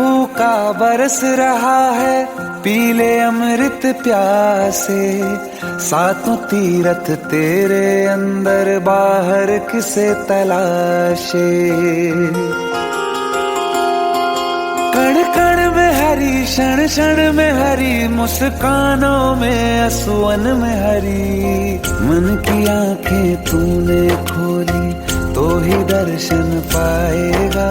भूखा बरस रहा है, पीले अमृत प्यासे। सातों तीरथ तेरे अंदर, बाहर किसे तलाशे। कण कण में हरी, क्षण क्षण में हरी, मुस्कानों में असुवन में हरी। मन की आंखें तूने खोली तो ही दर्शन पाएगा।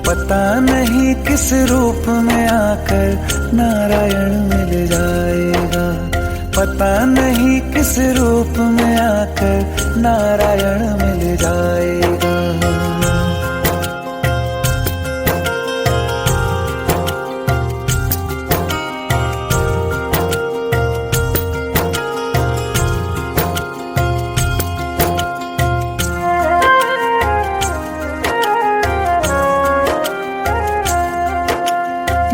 पता नहीं किस रूप में आकर नारायण मिल जाएगा। पता नहीं किस रूप में आकर नारायण मिल जाएगा।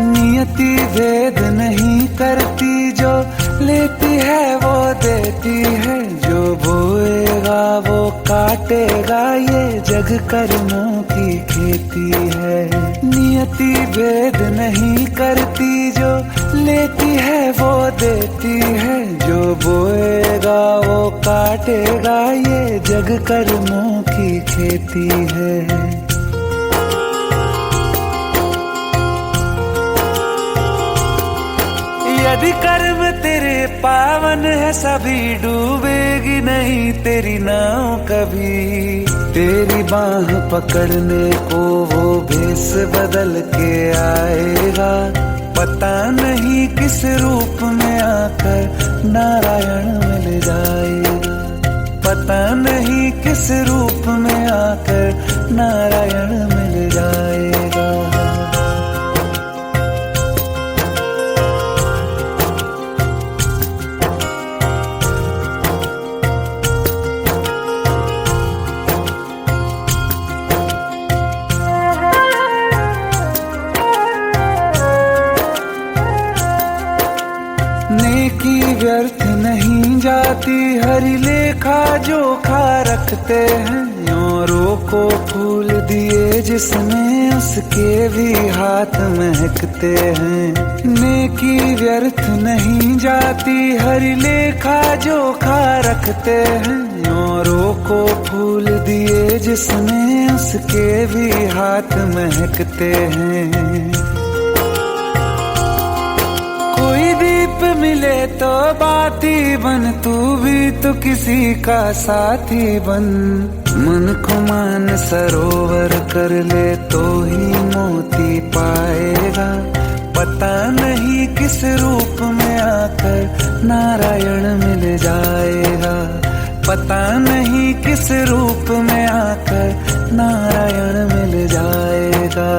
नियति भेद नहीं करती, जो लेती है वो देती है। जो बोएगा वो काटेगा, ये जग कर्मों की खेती है। नियति भेद नहीं करती, जो लेती है वो देती है। जो बोएगा वो काटेगा, ये जग कर्मों की खेती है। यदि कर्म तेरे पावन है, सभी डूबेगी नहीं तेरी नाव कभी। तेरी बाह पकड़ने को वो भेष बदल के आएगा। पता नहीं किस रूप में आकर नारायण मिल जाएगा। पता नहीं किस रूप में आकर नारायण मिल जाएगा। नेकी व्यर्थ नहीं जाती, हरि लेखा जोखा रखते हैं। औरों को फूल दिए जिसने, उसके भी हाथ महकते हैं। नेकी व्यर्थ नहीं जाती, हरि लेखा जोखा रखते हैं। औरों को फूल दिए जिसने, उसके भी हाथ महकते हैं। कोई दीप मिले तो बाती बन, तू भी तो किसी का साथी बन। मन को मान सरोवर कर ले तो ही मोती पाएगा। पता नहीं किस रूप में आकर नारायण मिल जाएगा। पता नहीं किस रूप में आकर नारायण मिल जाएगा।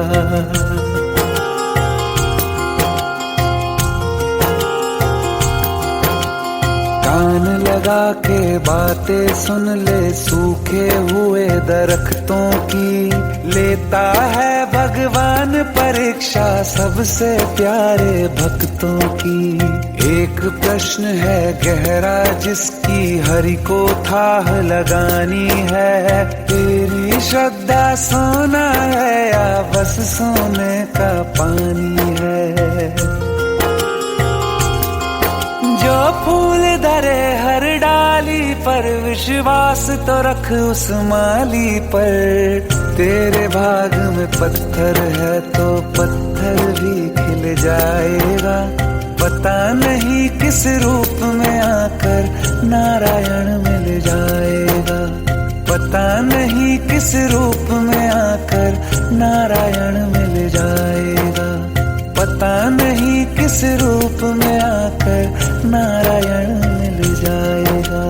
कान लगा के बातें सुन ले, सूखे हुए दरख्तों की। लेता है भगवान परीक्षा सबसे प्यारे भक्तों की। एक प्रश्न है गहरा जिसकी हरि को थाह लगानी है। तेरी श्रद्धा सोना है या बस सोने का पानी है। जो फूल धरे हर डाली पर, विश्वास तो रख उस माली पर। तेरे भाग में पत्थर है तो पत्थर भी खिल जाएगा। पता नहीं किस रूप में आकर नारायण मिल जाएगा। पता नहीं किस रूप में आकर नारायण मिल जाएगा। पता नहीं किस रूप में आकर नारायण मिल जाएगा।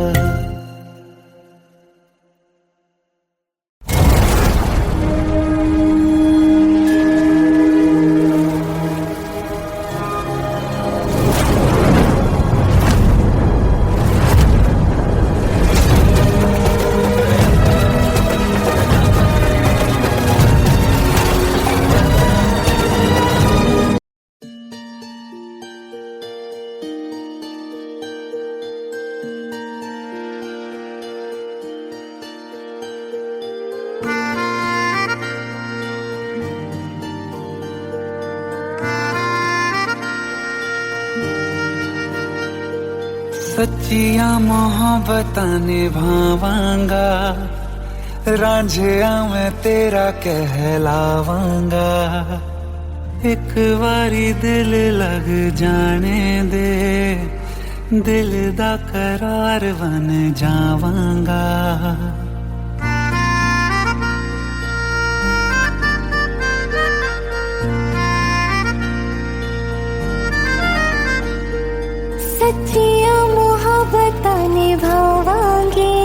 सच्चिया मोहब्बतां निभावांगा, रांझिया मैं तेरा कहलावांगा। एक बारी दिल लग जाने दे, दिल दा करार बन जावांगा। सच्चिया मोहब्बतां निभावांगी,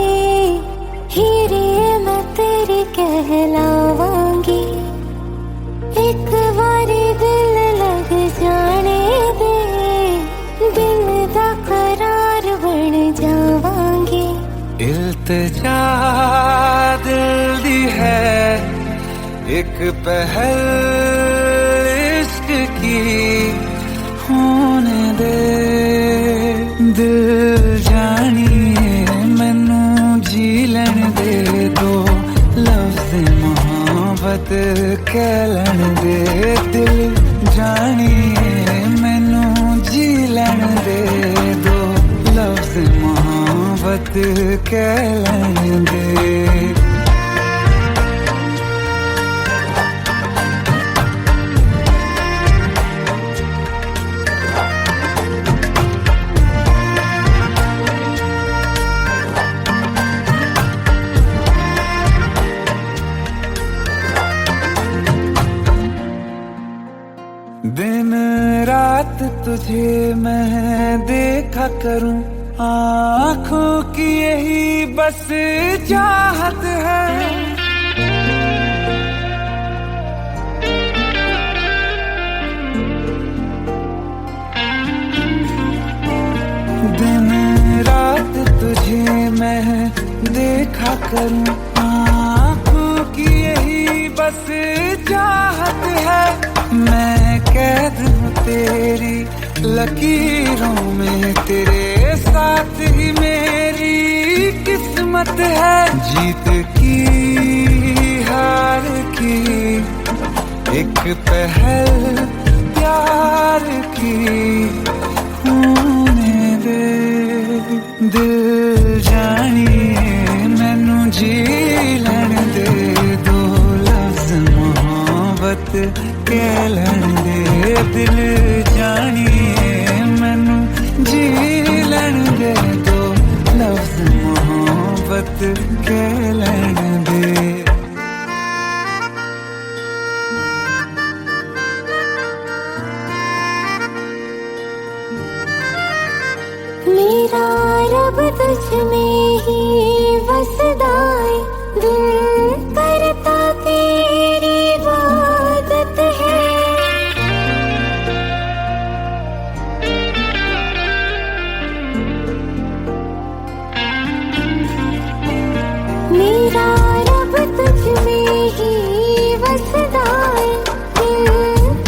हीरे मैं तेरी कहलावांगी। एक बारी दिल लग जाने दे, दिल दा करार बन जावांगी। इल्तिजा दिल दी है एक पहल इश्क की, होने दे दिल जानिए मैनू जी लैन दे, दो लफ्ज़ मोहब्बत कह लैन दे। दिल जानिए मैनू जी लैन दे, दो लफ्ज़ मोहब्बत कह लैन दे। दिन रात तुझे मैं देखा करूं, आँखों की यही बस चाहत है। दिन रात तुझे मैं देखा करूं, आँखों की यही बस चाहत है। मैं कैद हूँ तेरी लकीरों में, तेरे साथ ही मेरी किस्मत है। जीत की हार की एक पहल प्यार की, होने दे दिल जानिए मैनू जी लैन दे, दो लफ्ज़ मोहब्बत कह लैन दे। दिल जानिए मैनू जी लैन दे, दो लफ्ज़ मोहब्बत कह लैन दे। मेरा रब तुझ में ही वसदा है, दिल करता तेरी इबादत है। मेरा रब तुझ में ही वसदा है, दिल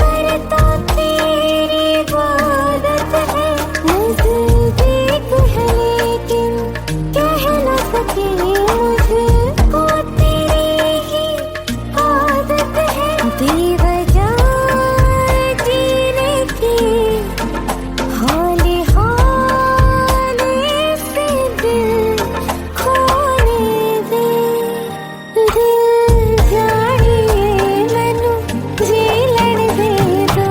करता तेरी इबादत है। नज़दीक है लेकिन कह न सके, मुझको तेरी ही आदत है। बेवजह जीने की हौले हौले से दिल खोने दे। दिल जानिए मैनू जी लैन दे, दो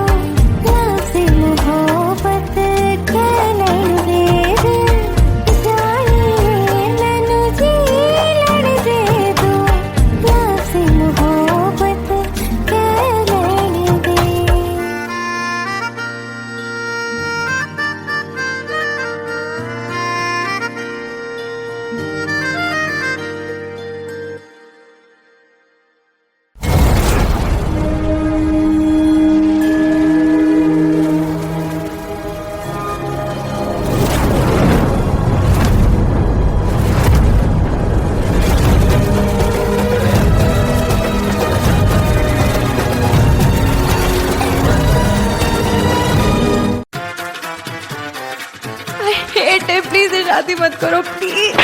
लफ्ज़ मोहब्बत कह लैन दे। दिल जानिए मैनू जी लैन दे, दो लफ्ज़ मोहब्बत कह लैन दे। हेट है, प्लीज ये शादी मत करो please.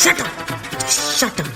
Shut up! Shut up!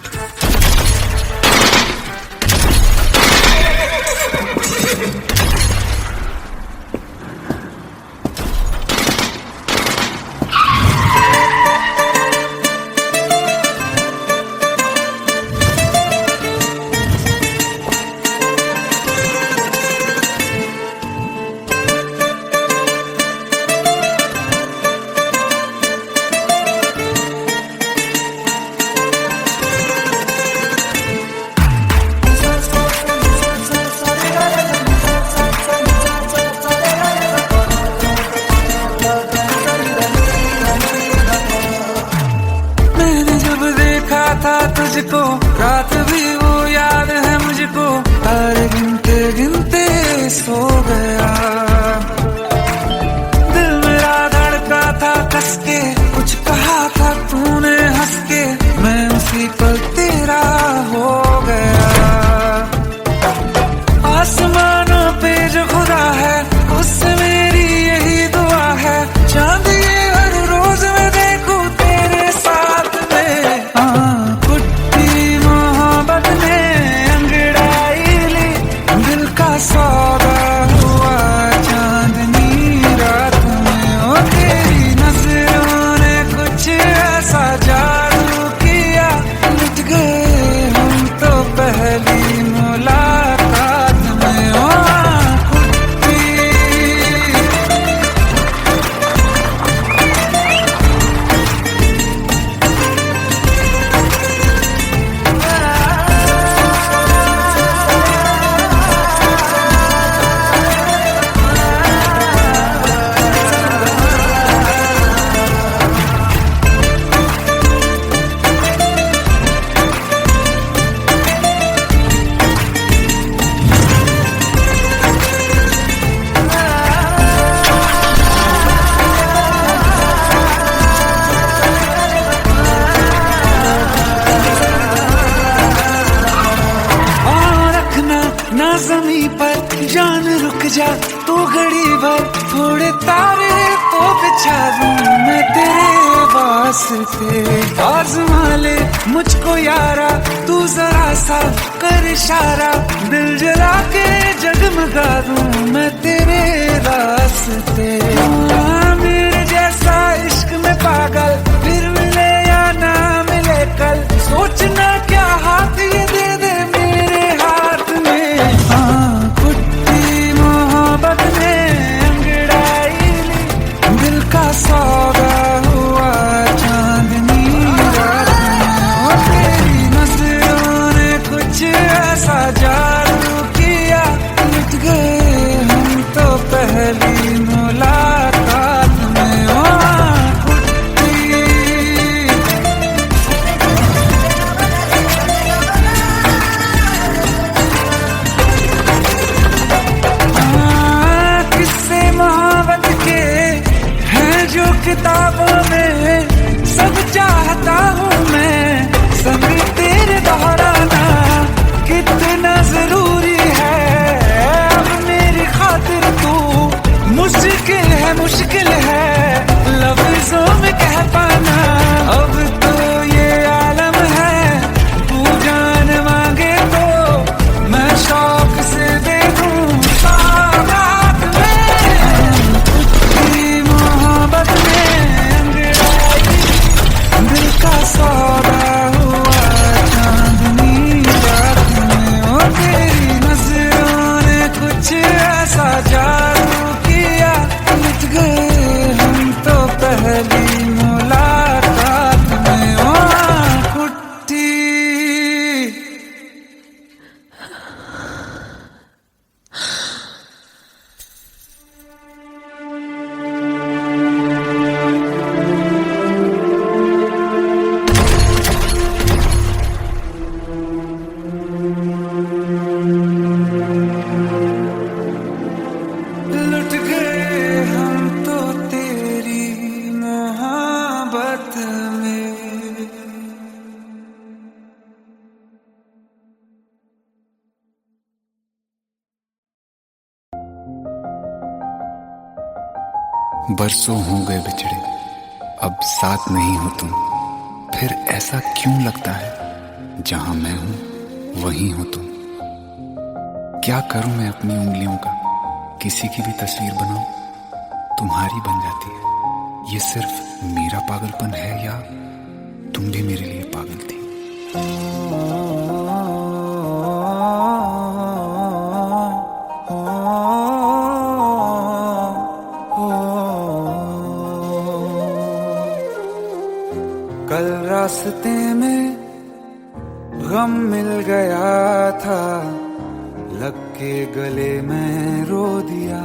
तुझको, रात भी वो याद है मुझको, तारे गिनते गिनते सो गया। दिल मेरा धड़का था कस के, कुछ कहा था तूने हंस के, मैं उसी पल तेरा हो गया। आसमानों पे जो खुदा है, उससे मेरी यही दुआ है, चांद ये हर रोज मैं देखूं तेरे साथ में। कुट्टी मोहब्बत ने अंगड़ाई ली, दिल का सौदा हुआ चांदनी रात में। ओ तेरी नजरों ने कुछ ऐसा जादू किया, लुट गए हम तो पहली मुलाकात में। ओ ना ज़मीं पर जान रुक जा तू घड़ी भर, थोड़े तारे तो बिछा दूं मैं तेरे वास्ते। आज़मा ले मुझको यारा, तू जरा सा कर इशारा, दिल जला के जगमगा दूं मैं तेरे रास्ते। मेरे जैसा इश्क में पागल फिर मिले या ना मिले कल, सोचना क्या हाथ ये दे दे मेरे हाथ में। कुट्टी मोहब्बत ने अंगड़ाई ली, दिल का सौदा हुआ चांदनी रात में। ओ तेरी नजरों ने कुछ ऐसा जादू किया, लुट गए हम तो पहली मुलाकात में। ओ किताबों में सब चाहता हूँ मैं, संग तेरे दोहराना कितना जरूरी है। अब मेरी खातिर तू मुश्किल है लफ्जों में कह पाना। अब तो ये आलम है, तू जान मांगे तो मैं शौक से दे दूँ सौगात में। तेरी मोहब्बत दिल का सौदा हुआ चांदनी रात में। ओ तेरी नजरों ने कुछ ऐसा जादू किया, लुट गए हम तो पहली मुलाकात में। ओ कुट्टी लुट गए हम तो तेरी मोहब्बत में। बरसों हो गए बिछड़े, अब साथ नहीं हो तुम, फिर ऐसा क्यों लगता है जहां मैं हूं वहीं हो तुम। क्या करूं मैं अपनी उंगलियों का, किसी की भी तस्वीर बनाऊं तुम्हारी बन जाती है। ये सिर्फ मेरा पागलपन है या तुम भी मेरे लिए पागल थी। कल रास्ते में गम मिल गया था, लग के गले में रो दिया।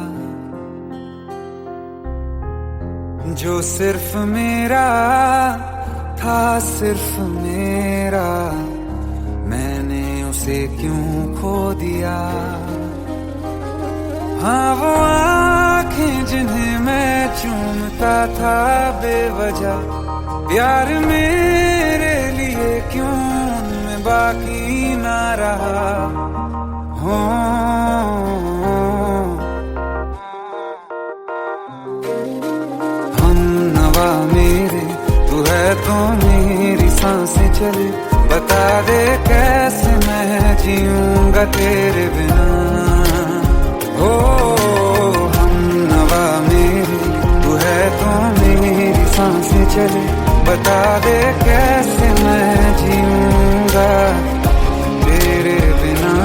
जो सिर्फ मेरा था, सिर्फ मेरा से क्यों खो दिया। हाँ वो आंखें जिन्हें मैं चूमता था बेवजह, प्यार मेरे लिए क्यों उनमें बाकी ना रहा। हो हम नवा मेरे तू है तो मेरी सांसें चले, बता दे कैसे मैं जीऊंगा तेरे बिना। हो हम नवा मेरे तू है तो मेरी सांसें चले, बता दे कैसे मैं जीऊंगा तेरे बिना।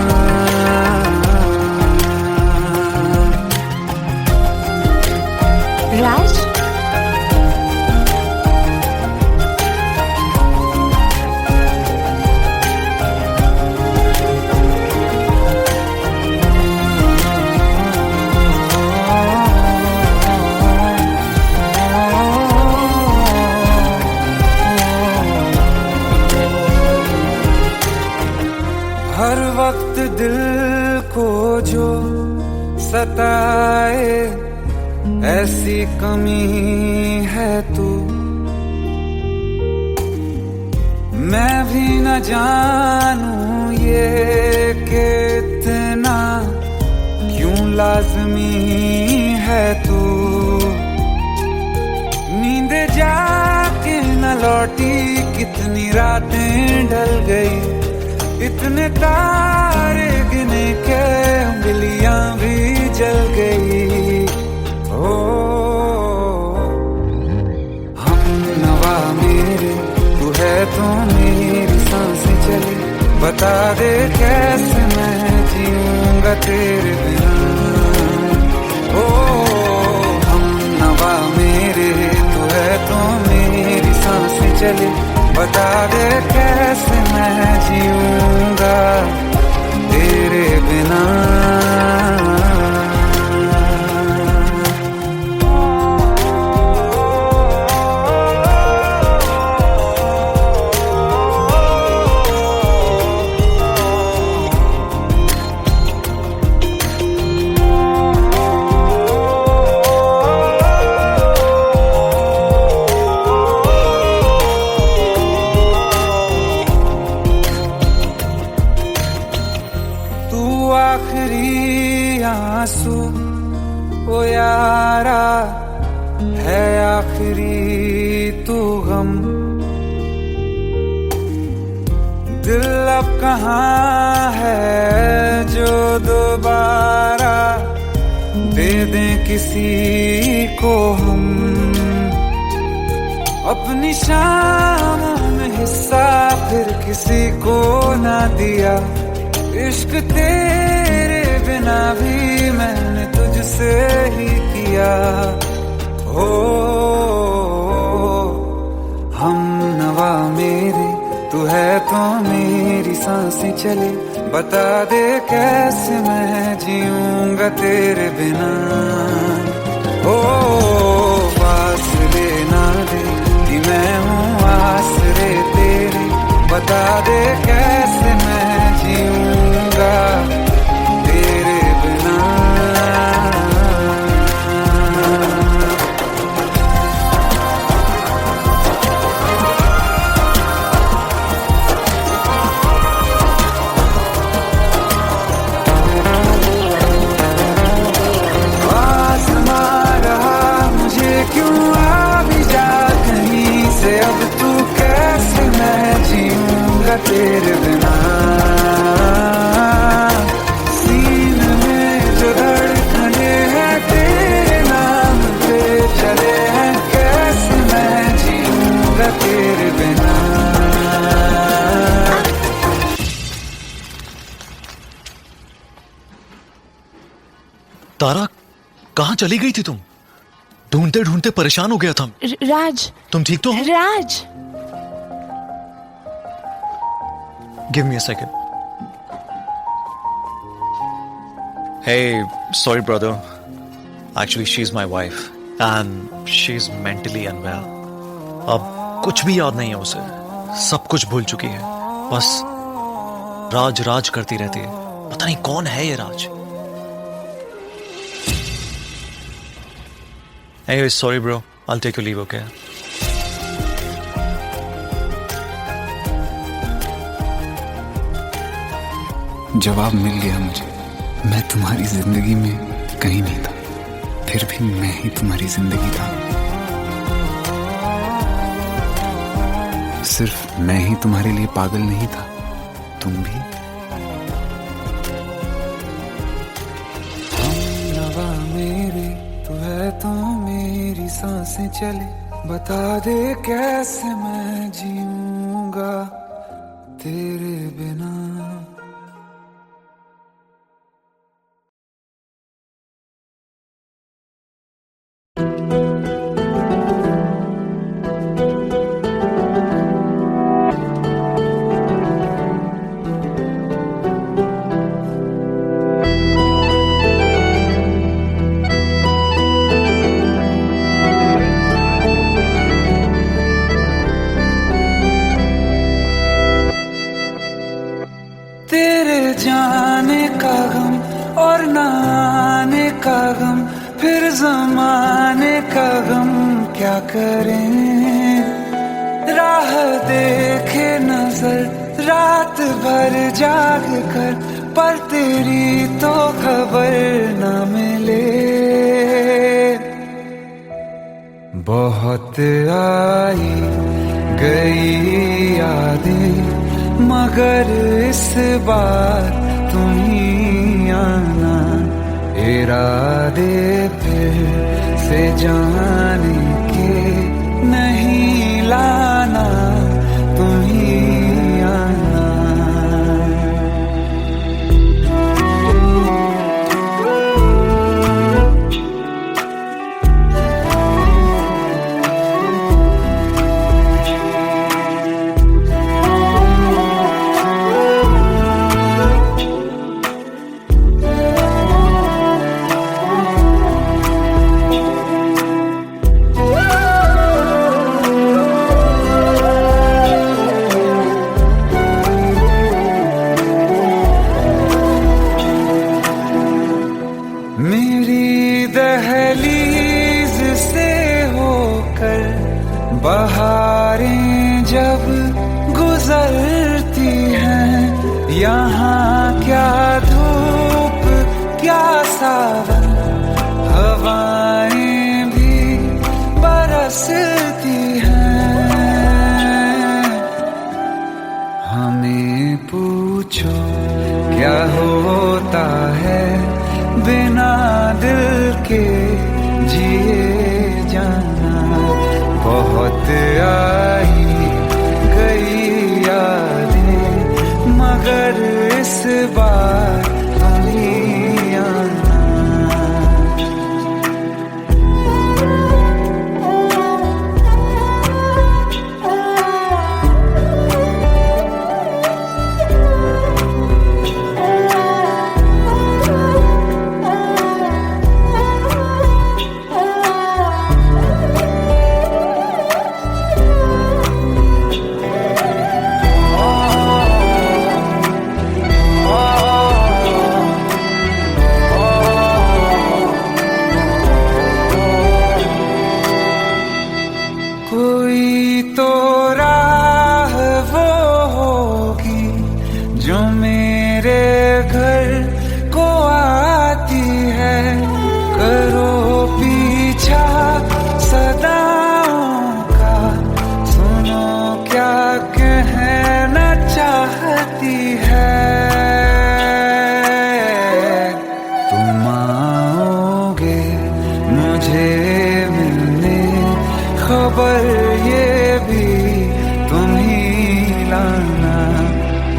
राज, हर वक्त दिल को जो सताए ऐसी कमी है तू, मैं भी न जानूं ये कि इतना क्यों लाज़मी है तू। नींद जाके न लौटी कितनी रातें ढल गई, इतने तारे गिने के उंगलियां भी जल गई। ओ हम नवा मेरे तू है तो मेरी सांसें चली, बता दे कैसे मैं जीऊंगा तेरे बिना। ओ हम नवा मेरे तू है तो मेरी सांसें चली, बता दे कैसे मैं जीऊंगा तेरे बिना। आखिरी आंसू ओ यारा है, आखिरी तू गम। दिल अब कहाँ है जो दोबारा दे दें किसी को हम। अपनी शामों में हिस्सा फिर किसी को ना दिया, इश्क तेरे बिना भी मैंने तुझसे ही किया। हो हम नवा मेरे तू है तो मेरी सांसें चले, बता दे कैसे मैं जीऊंगा तेरे बिना। ओ फासले ना दे कि मैं हूँ आसरे तेरे, बता दे कैसे मैं जीऊंगा तेरे बिना। आसमां रहा मुझे क्यों आ भी जा कहीं से, अब तू कैसे मैं जीऊंगा तेरे बिना। सीने में जो धड़कने हैं तेरे नाम पे चले हैं, कैसे मैं जीऊंगा तेरे बिना। तारा, कहाँ चली गई थी तुम? ढूंढते ढूंढते परेशान हो गया था। राज, तुम ठीक तो हो? Raj, give me a second. Hey, sorry brother. Actually, she's my wife and she's mentally unwell. अब कुछ भी याद नहीं है उसे, सब कुछ भूल चुकी है, बस राज राज करती रहती है। पता नहीं कौन है ये राज। Anyway, sorry bro, I'll take your leave, okay? जवाब मिल गया मुझे। मैं तुम्हारी जिंदगी में कहीं नहीं था, फिर भी मैं ही तुम्हारी जिंदगी था। सिर्फ मैं ही तुम्हारे लिए पागल नहीं था, तुम भी। हमनवा मेरे तू है तो मेरी सांसें चले, बता दे कैसे मैं जीऊंगा तेरे बिना। तेरे जाने का गम और न आने का गम, फिर जमाने का गम क्या करें। राह देखे नजर रात भर जाग कर, पर तेरी तो खबर न मिले। बहुत आई गई यादें, मगर इस बार तुम ही आना। इरादे फिर से जाने के नहीं लाना, तुम ही आना। मेरी दहलीज से होकर बहारें जब गुजरती हैं, यहाँ क्या धूप क्या सावन, हवाएं भी बरसती हैं। हमें पूछो क्या होता है बिना दिल के जिए जाना। बहुत आई गई यादें, मगर इस बार तुम ही आना। कोई तो राह वो होगी जो मेरे घर को आती है। करो पीछा सदाओं का, सुनो क्या कहना चाहती है। तुम आओगे मुझे मिलने, खबर ये भी तुम ही लाना।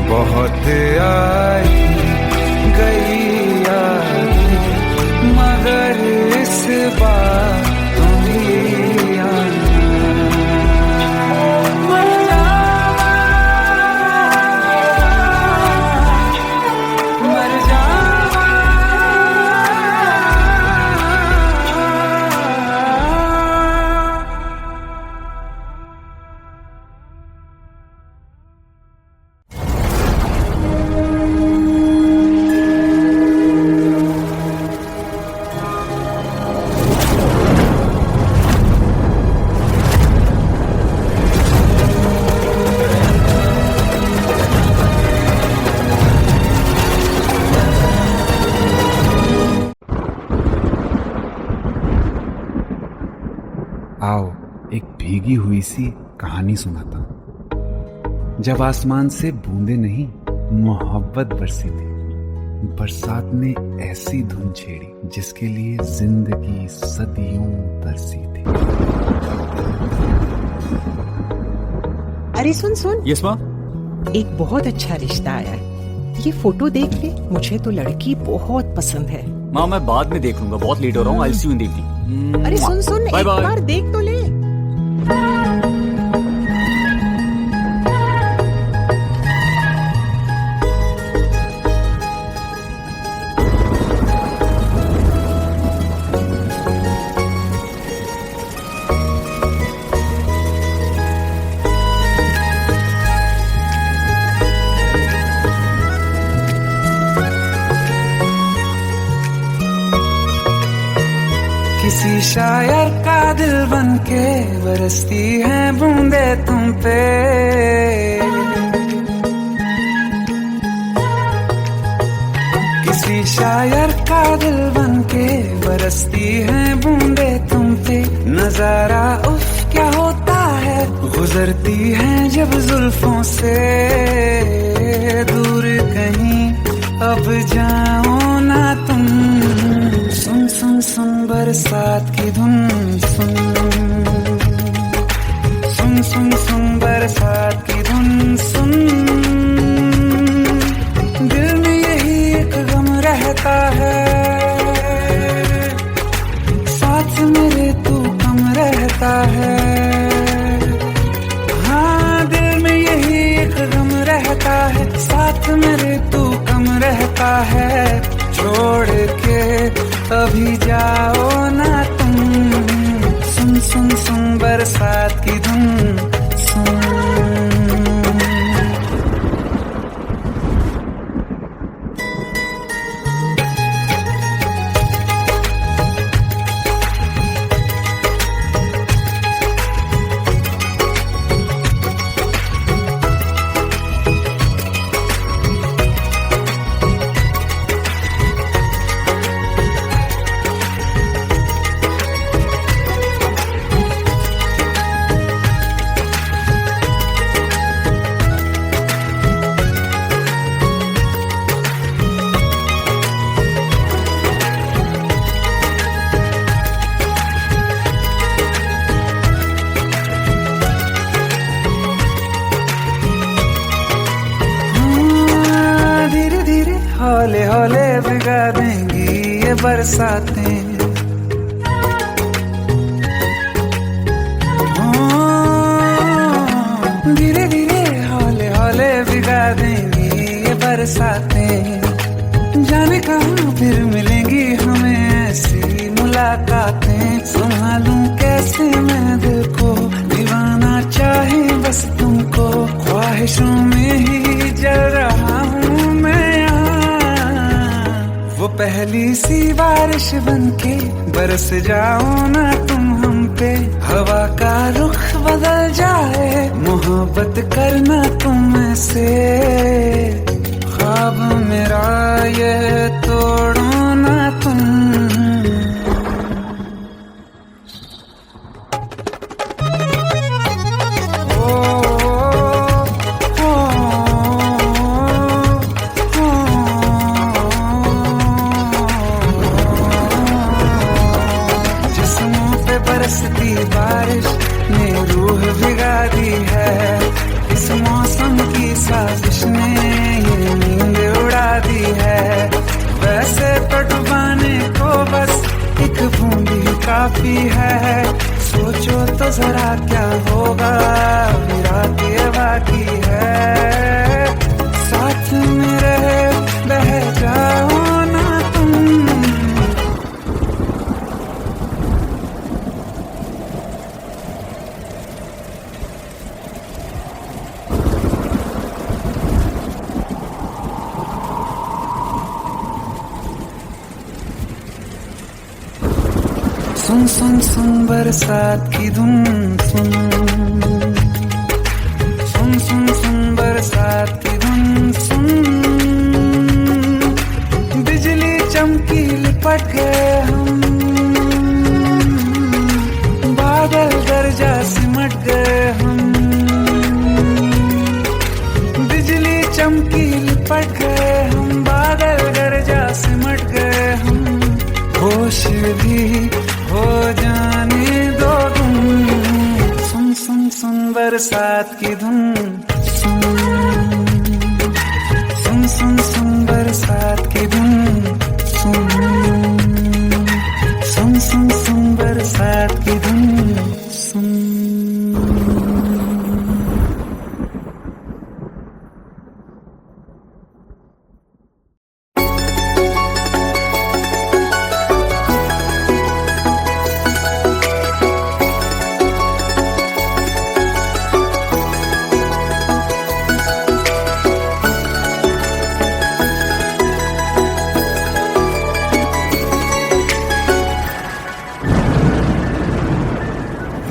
बहुत आई गई यादें, मगर इस बार तुम ही आना। मर जावा, मर जावा। आओ एक भीगी हुई सी कहानी सुनाता हूं। जब आसमान से बूंदे नहीं मोहब्बत बरसी थी, बरसात ने ऐसी धुन छेड़ी जिसके लिए जिंदगी सदियों तरसी थी। अरे सुन सुन, यस माँ। एक बहुत अच्छा रिश्ता आया है, ये फोटो देख ले। मुझे तो लड़की बहुत पसंद है। माँ मैं बाद में देख लूंगा, बहुत लेट हो रहा हूँ। आई सी यू इन द इवनिंग। अरे सुन सुन, बाय एक बाय। बार देख तो ले। किसी शायर का दिल बन के बरसती है बूंदे तुम पे। किसी शायर का दिल बन के बरसती है बूंदे तुम पे। नजारा उफ क्या होता है, गुजरती है जब जुल्फों से। दूर कहीं अब जाओ ना तुम, सुन सुन सुन बरसात की धुन। सुन सुन सुन सुन बरसात की धुन। सुन दिल में यही एक गम रहता है, साथ मेरे तू कम रहता है। हाँ दिल में यही एक गम रहता है, साथ मेरे तू कम रहता है। छोड़ के अभी जाओ ना तुम, सुन सुन सुन बरसात की धुन। सुन हौले हौले भिगा देंगी ये बरसातें। धीरे धीरे हौले हौले भिगा देंगी ये बरसातें। जाने कहाँ फिर मिलेंगी हमें ऐसी मुलाकातें। संभालूं कैसे मैं दिल को, दीवाना चाहे बस तुमको। ख्वाहिशों में ही जल रहा हूँ मैं यहाँ। वो पहली सी बारिश बनके बरस जाओ ना तुम हम पे। हवा का रुख बदल जाए, मोहब्बत करना तुम से। ख्वाब मेरा ये तोड़ो ना तुम। बरसती बारिश ने रूह भिगा दी है। इस मौसम की साजिश ने ये नींद उड़ा दी है। वैसे तो डुबाने को बस एक बूंद ही काफी है। सोचो तो जरा क्या होगा, अभी रात ये बाकी है। साथ मेरे बह जाओ ना तुम। सुन सुन सुन बरसात की धुन। सुन सुन सुन सुन बरसात की धुन। सुन बिजली चमकी लिपट गए हम, बादल सिमट गए हम, बिजली चमकी लिपट गए हम, बादल गरजा सिमट गए हम, होश भी हो जाने दो तुम, सुन सुन सुन बरसात की धुन, सुन सुन सुन बरसात की धुन, सुन सुन सुन सुन बरसात की धुन, सुन।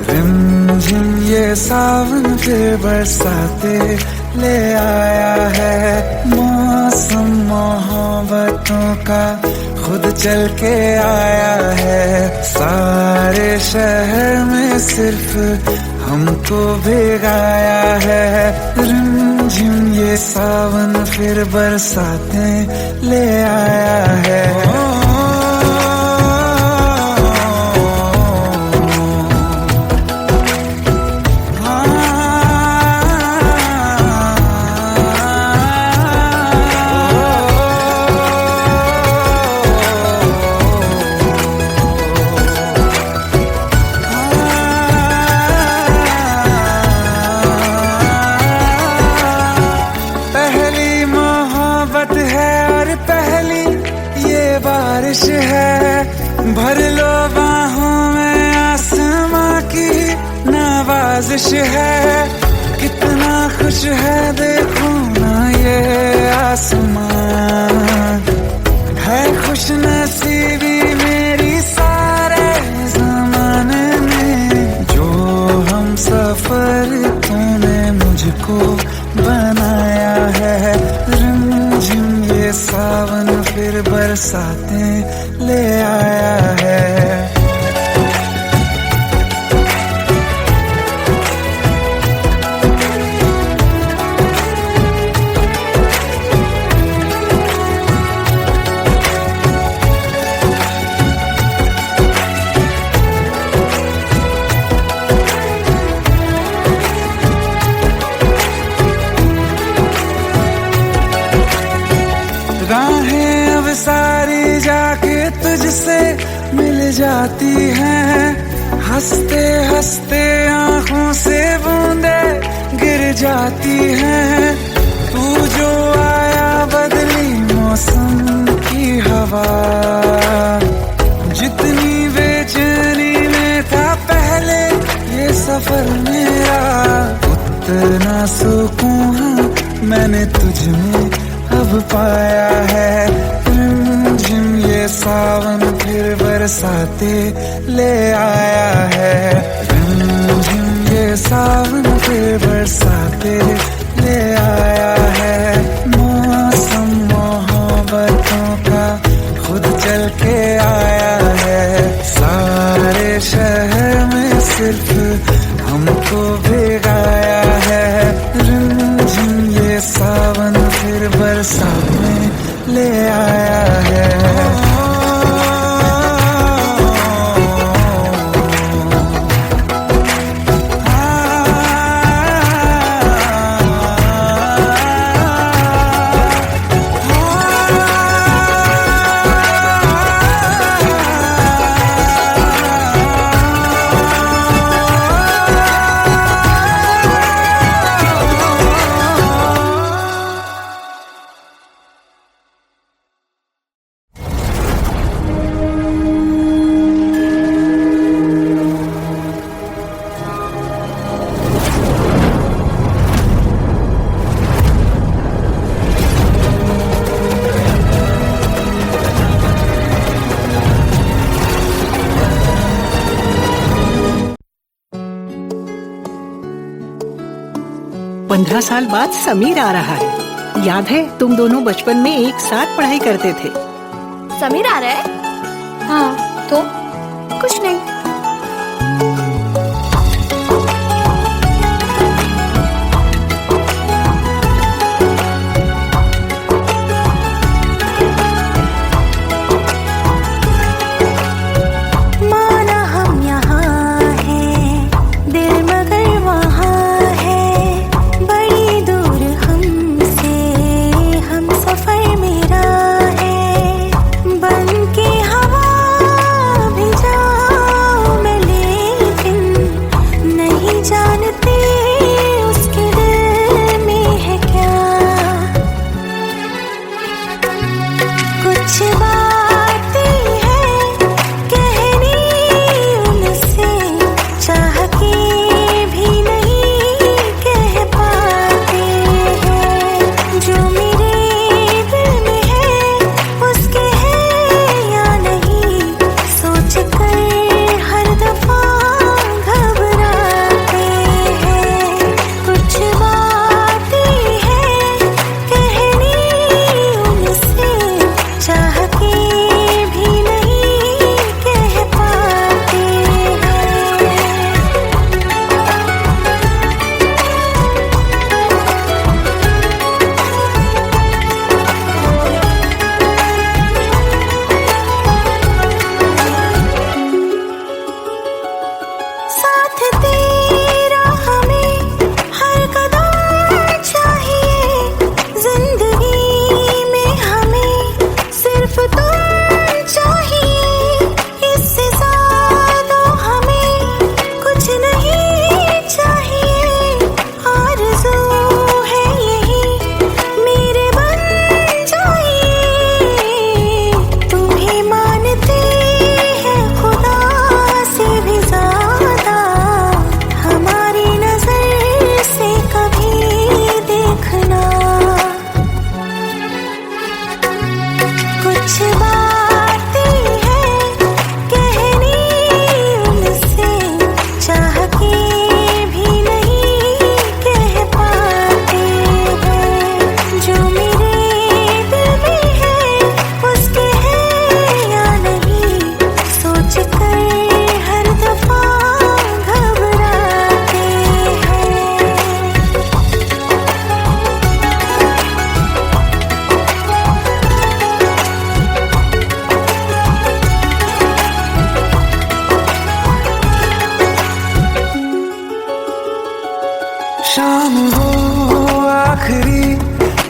रिमझिम ये सावन फिर बरसाते ले आया है, मौसम मोहब्बतों का खुद चल के आया है, सारे शहर में सिर्फ हमको भिगाया है, रिमझिम ये सावन फिर बरसाते ले आया है। बारिश है भर लो बाहों में, आसमां की नवाजिश है, कितना खुश है देखो ना ये आसमां, है खुश नसीबी मेरी सारे ज़माने में, जो हम सफर तूने मुझको बनाया है, रिमझिम ये सावन फिर बरसाते ले आया है। राहें अब सारी जाके तुझसे मिल जाती हैं, हंसते हंसते आंखों से बूंदे गिर जाती हैं, तू जो आया बदली मौसम की हवा, जितनी बेचैनी में था पहले ये सफर मेरा, उतना सुकून मैंने तुझ में अब पाया है, रिमझिम ये सावन फिर बरसाते ले आया है, रिमझिम ये सावन फिर बरसाते ले आया है, मौसम मोहब्बतों का खुद चल के आया है, सारे शहर में सिर्फ हमको भिगाया है, रिमझिम ये सावन फिर बरसात में ले आया है। पंद्रह साल बाद समीर आ रहा है, याद है तुम दोनों बचपन में एक साथ पढ़ाई करते थे। समीर आ रहा है? हाँ तो कुछ नहीं।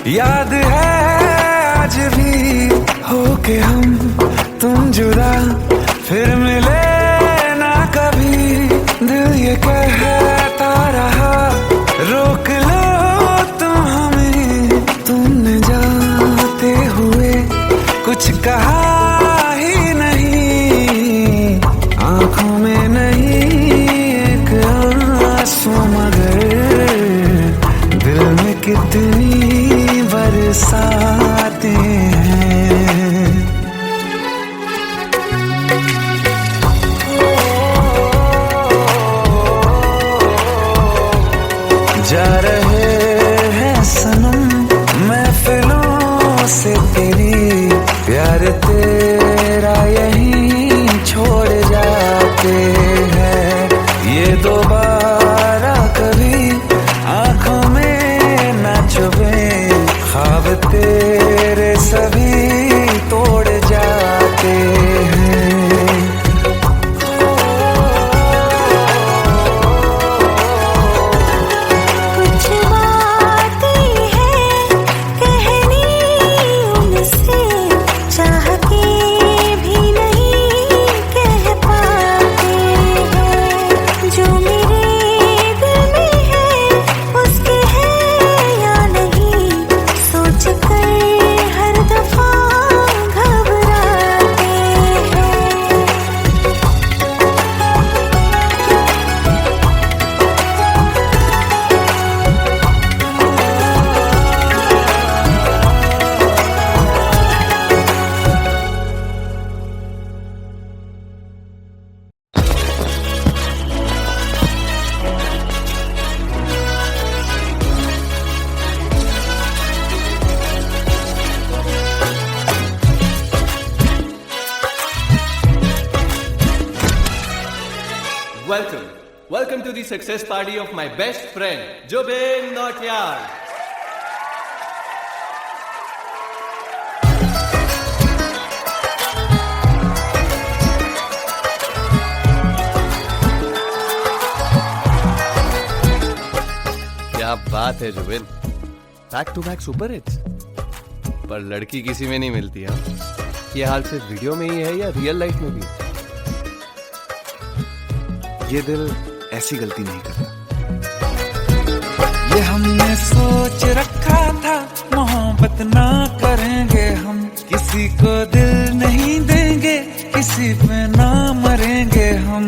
याद है आज भी होके हम तुम जुदा फिर मिले ना कभी। दिल ये कहता रहा रोक लो तुम हमें, तुमने जाते हुए कुछ कहा ही नहीं। आंखों में नहीं एक आंसू मगर दिल में कितनी बरसाते हैं। जा रहे हैं सनम महफिलों से तेरी, प्यार तेरा यहीं छोड़ जाते हैं। ये दोबारा कभी आंखों में ना चुभे, ख्वाब तेरे सभी तोड़ जाते हैं। कुछ बातें हैं कहनी उनसे, चाह के भी नहीं कह पाते हैं। जो मेरे दिल में है उसके है या नहीं, सोच कर हर दफा घबराते हैं। Welcome to the success party of my best friend, Jobin Nautiyal. क्या बात है Zubin, back to back super hits. पर लड़की किसी में नहीं मिलती है। ये हाल सिर्फ वीडियो में ही है या रियल लाइफ में भी? ये दिल ऐसी गलती नहीं करता। ये हमने सोच रखा था मोहब्बत ना करेंगे हम, किसी को दिल नहीं देंगे, किसी पे ना मरेंगे हम।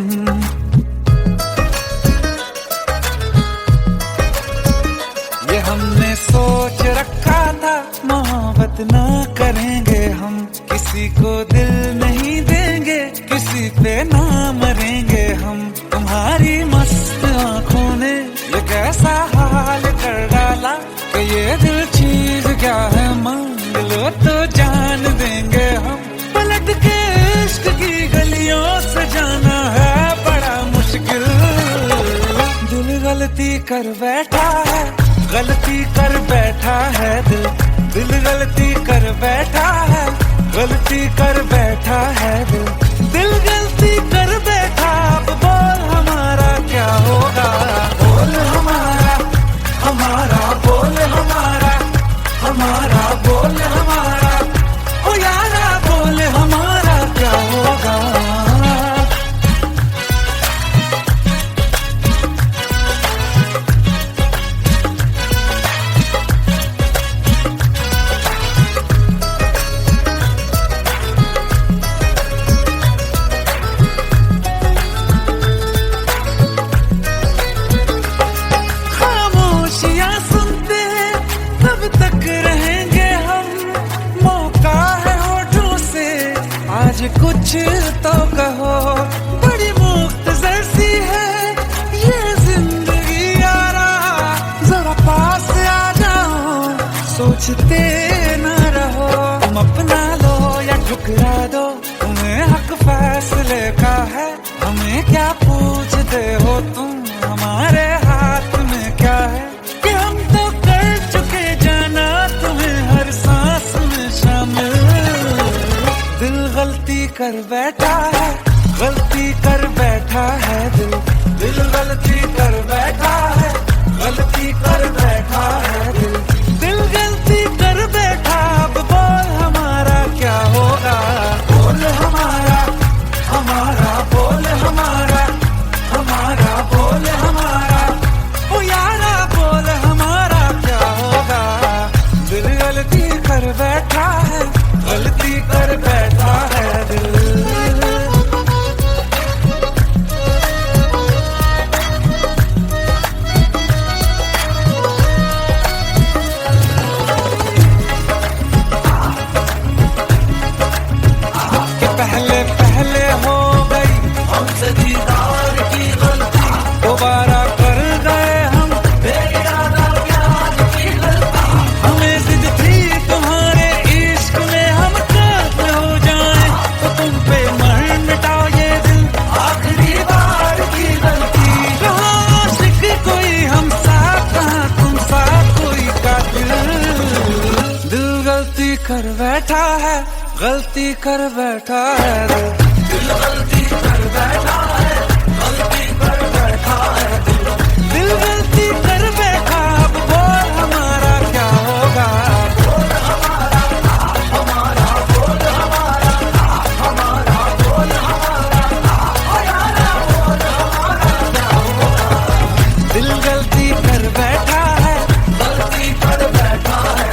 ये हमने सोच रखा था मोहब्बत ना करेंगे हम, किसी को दिल नहीं देंगे, किसी पे ना मरेंगे हम। तुम्हारी मस्त आंखों ने ये कैसा हाल कर डाला कि ये दिल चीज क्या है मांग लो तो जान देंगे हम। पलट के इश्क की गलियों से जाना है बड़ा मुश्किल। दिल गलती कर बैठा है, गलती कर बैठा है दिल, दिल गलती कर बैठा है, गलती कर बैठा है दिल, दिल गलती कर बैठा। अब बोल हमारा क्या होगा, बोल हमारा, हमारा बोल हमारा, हमारा बोल हमारा, ओ यारा बोल हमारा क्या होगा। कुछ तो कहो, बड़ी मुख्तसर सी है ये जिंदगी यारा, जरा पास आ जाओ, सोचते न रहो। तुम अपना लो या ठुकरा दो, तुम्हें हक फैसले का है, हमें क्या पूछते हो तुम, हमारे हाथ में क्या है कि हम तो कर चुके जाना तुम्हें हर सांस में शामिल। दिल गलती कर बैठा है, गलती कर बैठा है दिल, दिल गलती कर बैठा है, गलती कर बैठा है दिल, दिल गलती गलती कर बैठा है दिल गलती कर बैठा है, गलती कर बैठा है दिल गलती कर बैठा। अब बोल हमारा क्या होगा, बोल हमारा हमारा बोल हमारा हमारा बोल हमारा ओ यारा बोल हमारा क्या होगा। दिल गलती कर बैठा है, गलती कर बैठा है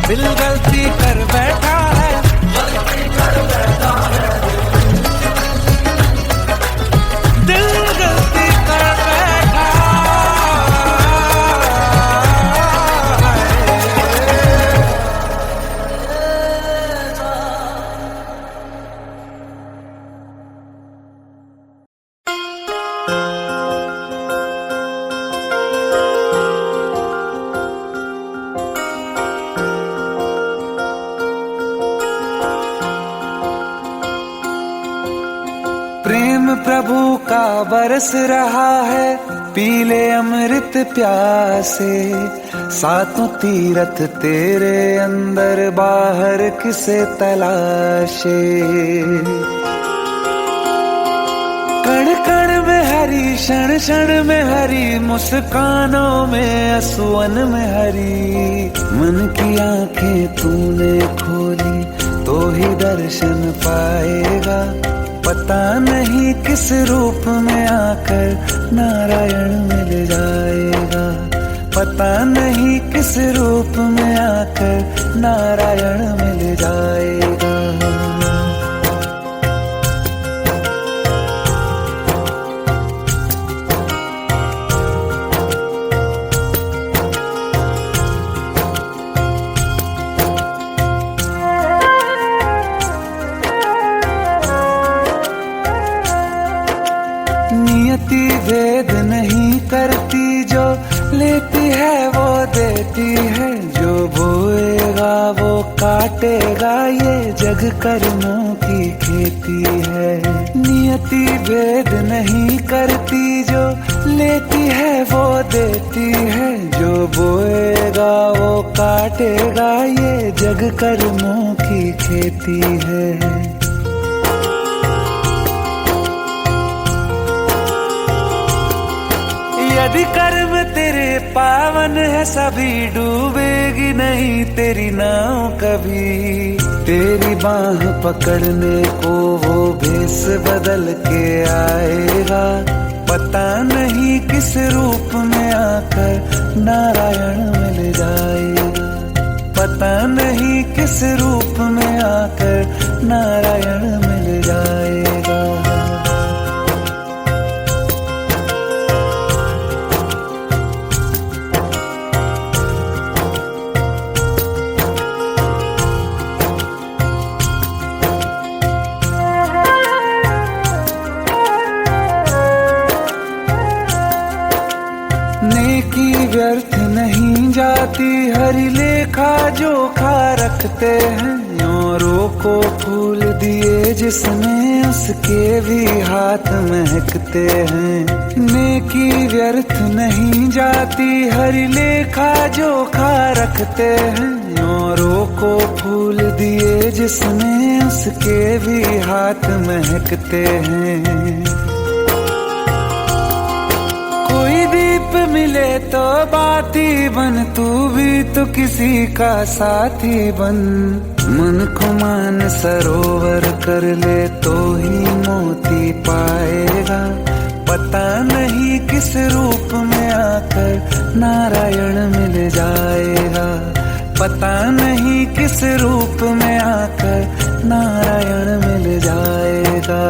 दिल गलती कर बैठा है, गलती कर बैठा है दिल गलती कर बैठा प्रेम प्रभु का बरस रहा है, पीले अमृत प्यासे। सातों तीरथ तेरे अंदर बाहर किसे तलाशे। कण कण में हरी, क्षण क्षण में हरी, मुस्कानों में असुवन में हरी। मन की आंखें तूने खोली तो ही दर्शन पाएगा। पता नहीं किस रूप में आकर नारायण मिल जाएगा। पता नहीं किस रूप में आकर नारायण मिल जाएगा। नियति भेद नहीं करती, जो लेती है वो देती है। जो बोएगा वो काटेगा, ये जग कर्मों की खेती है। नियति भेद नहीं करती, जो लेती है वो देती है। जो बोएगा वो काटेगा, ये जग कर्मों की खेती है। यदि कर्म तेरे पावन है, सभी डूबेगी नहीं तेरी नाव कभी। तेरी बाह पकड़ने को वो भेष बदल के आएगा। पता नहीं किस रूप में आकर नारायण मिल जाएगा। पता नहीं किस रूप में आकर नारायण मिल जाएगा। नेकी व्यर्थ नहीं जाती, हरि लेखा जोखा रखते हैं। औरों को फूल दिए जिसने, उसके भी हाथ महकते हैं। नेकी व्यर्थ नहीं जाती, हरि लेखा जोखा रखते हैं। औरों को फूल दिए जिसने, उसके भी हाथ महकते हैं। कोई दीप मिले तो बाती बन, तू भी तो किसी का साथी बन। मन को मान सरोवर कर ले तो ही मोती पाएगा। पता नहीं किस रूप में आकर नारायण मिल जाएगा। पता नहीं किस रूप में आकर नारायण मिल जाएगा।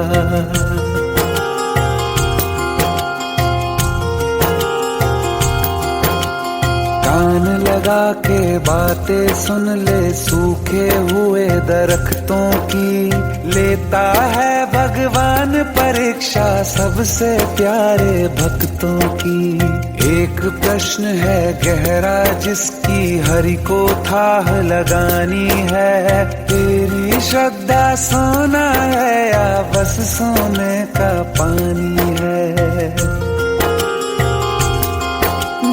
कान लगा के बातें सुन ले, सूखे हुए दरख्तों की। लेता है भगवान परीक्षा सबसे प्यारे भक्तों की। एक प्रश्न है गहरा जिसकी हरि को थाह लगानी है। तेरी श्रद्धा सोना है या बस सोने का पानी है।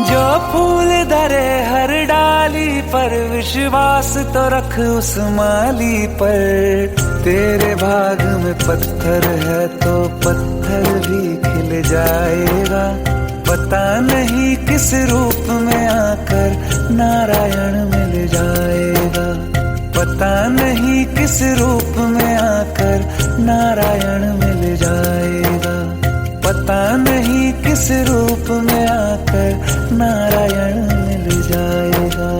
जो फूल धरे हर डाली पर विश्वास तो रख उस माली पर, तेरे भाग में पत्थर है तो पत्थर भी खिल जाएगा। पता नहीं किस रूप में आकर नारायण मिल जाएगा। पता नहीं किस रूप में आकर नारायण मिल जाएगा। पता नहीं किस रूप में आकर नारायण मिल जाएगा।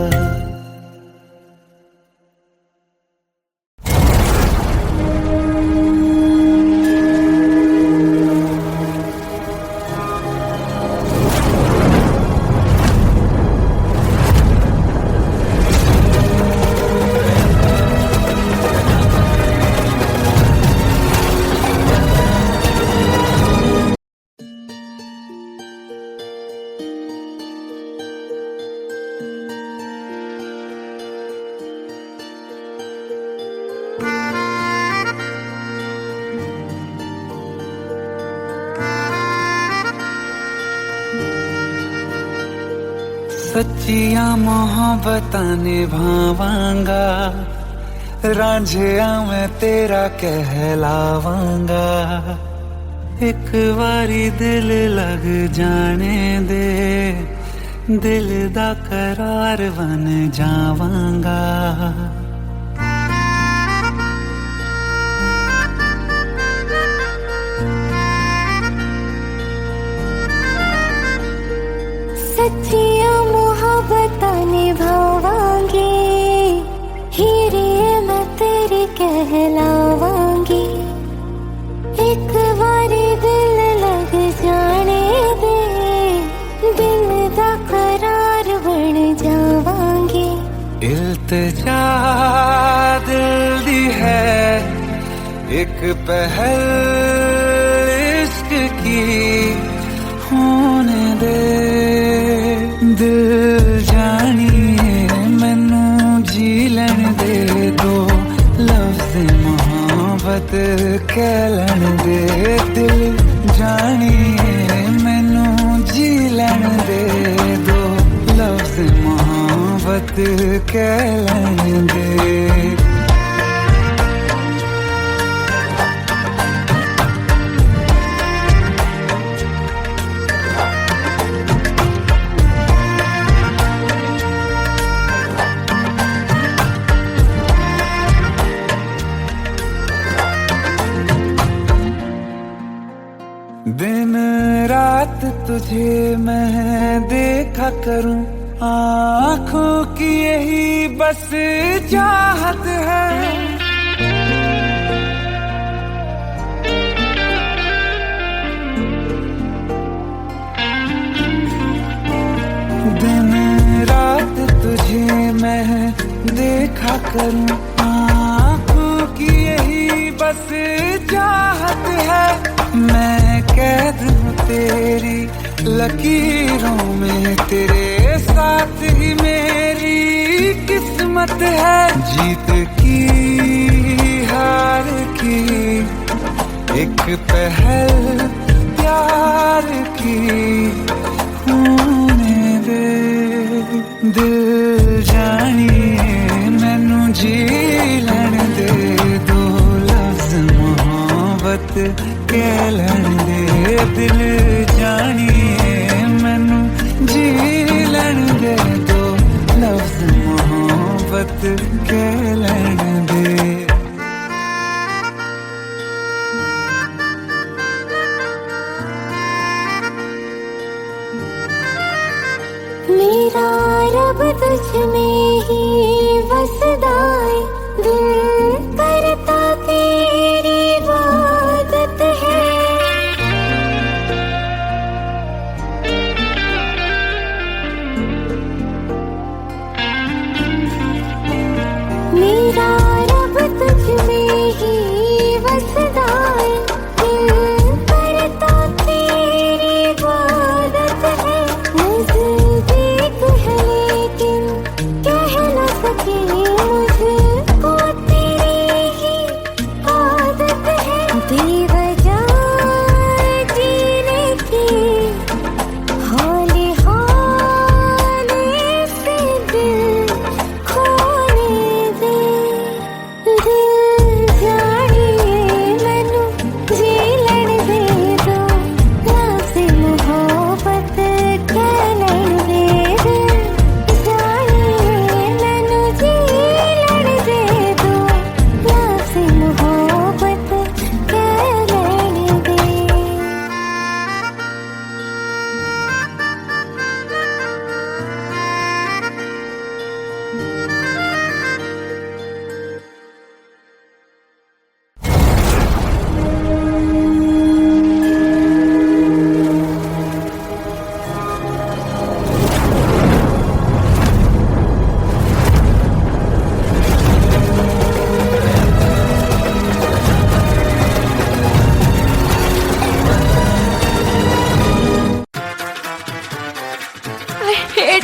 सच्चिया मोहब्बतां निभावांगा, रांझिया मैं तेरा कहलावांगा। एक बारी दिल लग जाने दे, दिल दा करार बन जावांगा। सच्चिया मोहब्बतां निभावांगी, हीरे मैं तेरी कहलावांगी। एक बारी दिल लग जाने दे, दिल दा करार बन जावांगी। इल्तिजा दिल दी है एक पहल इश्क की, होने दे दिल जानिए मैनू जी लैन दे। दो लफ्ज़ मोहब्बत कह लैन दे, दिल जानिए मैनू जी लैन दे। दो लफ्ज़ मोहब्बत कह लैन दे। दिन रात तुझे मैं देखा करूं, आँखों की यही बस चाहत है। दिन रात तुझे मैं देखा करूं, आँखों की यही बस चाहत है। मैं कैद हूँ तेरी लकीरों में, तेरे साथ ही मेरी किस्मत है। जीत की हार की एक पहल प्यार की, होने दे दिल जानिए मैनू जी लैन दे। दो लफ्ज़ मोहब्बत कह लैन दे, दिल जानिए मैनू जी लैन दे। दो लफ्ज़ मोहब्बत कह लैन दे। मेरा रब तुझ में ही बसदा है, दिल करता तेरी इबादत है। मेरा रब तुझ में ही बसदा है, दिल करता तेरी इबादत है। नज़दीक है लेकिन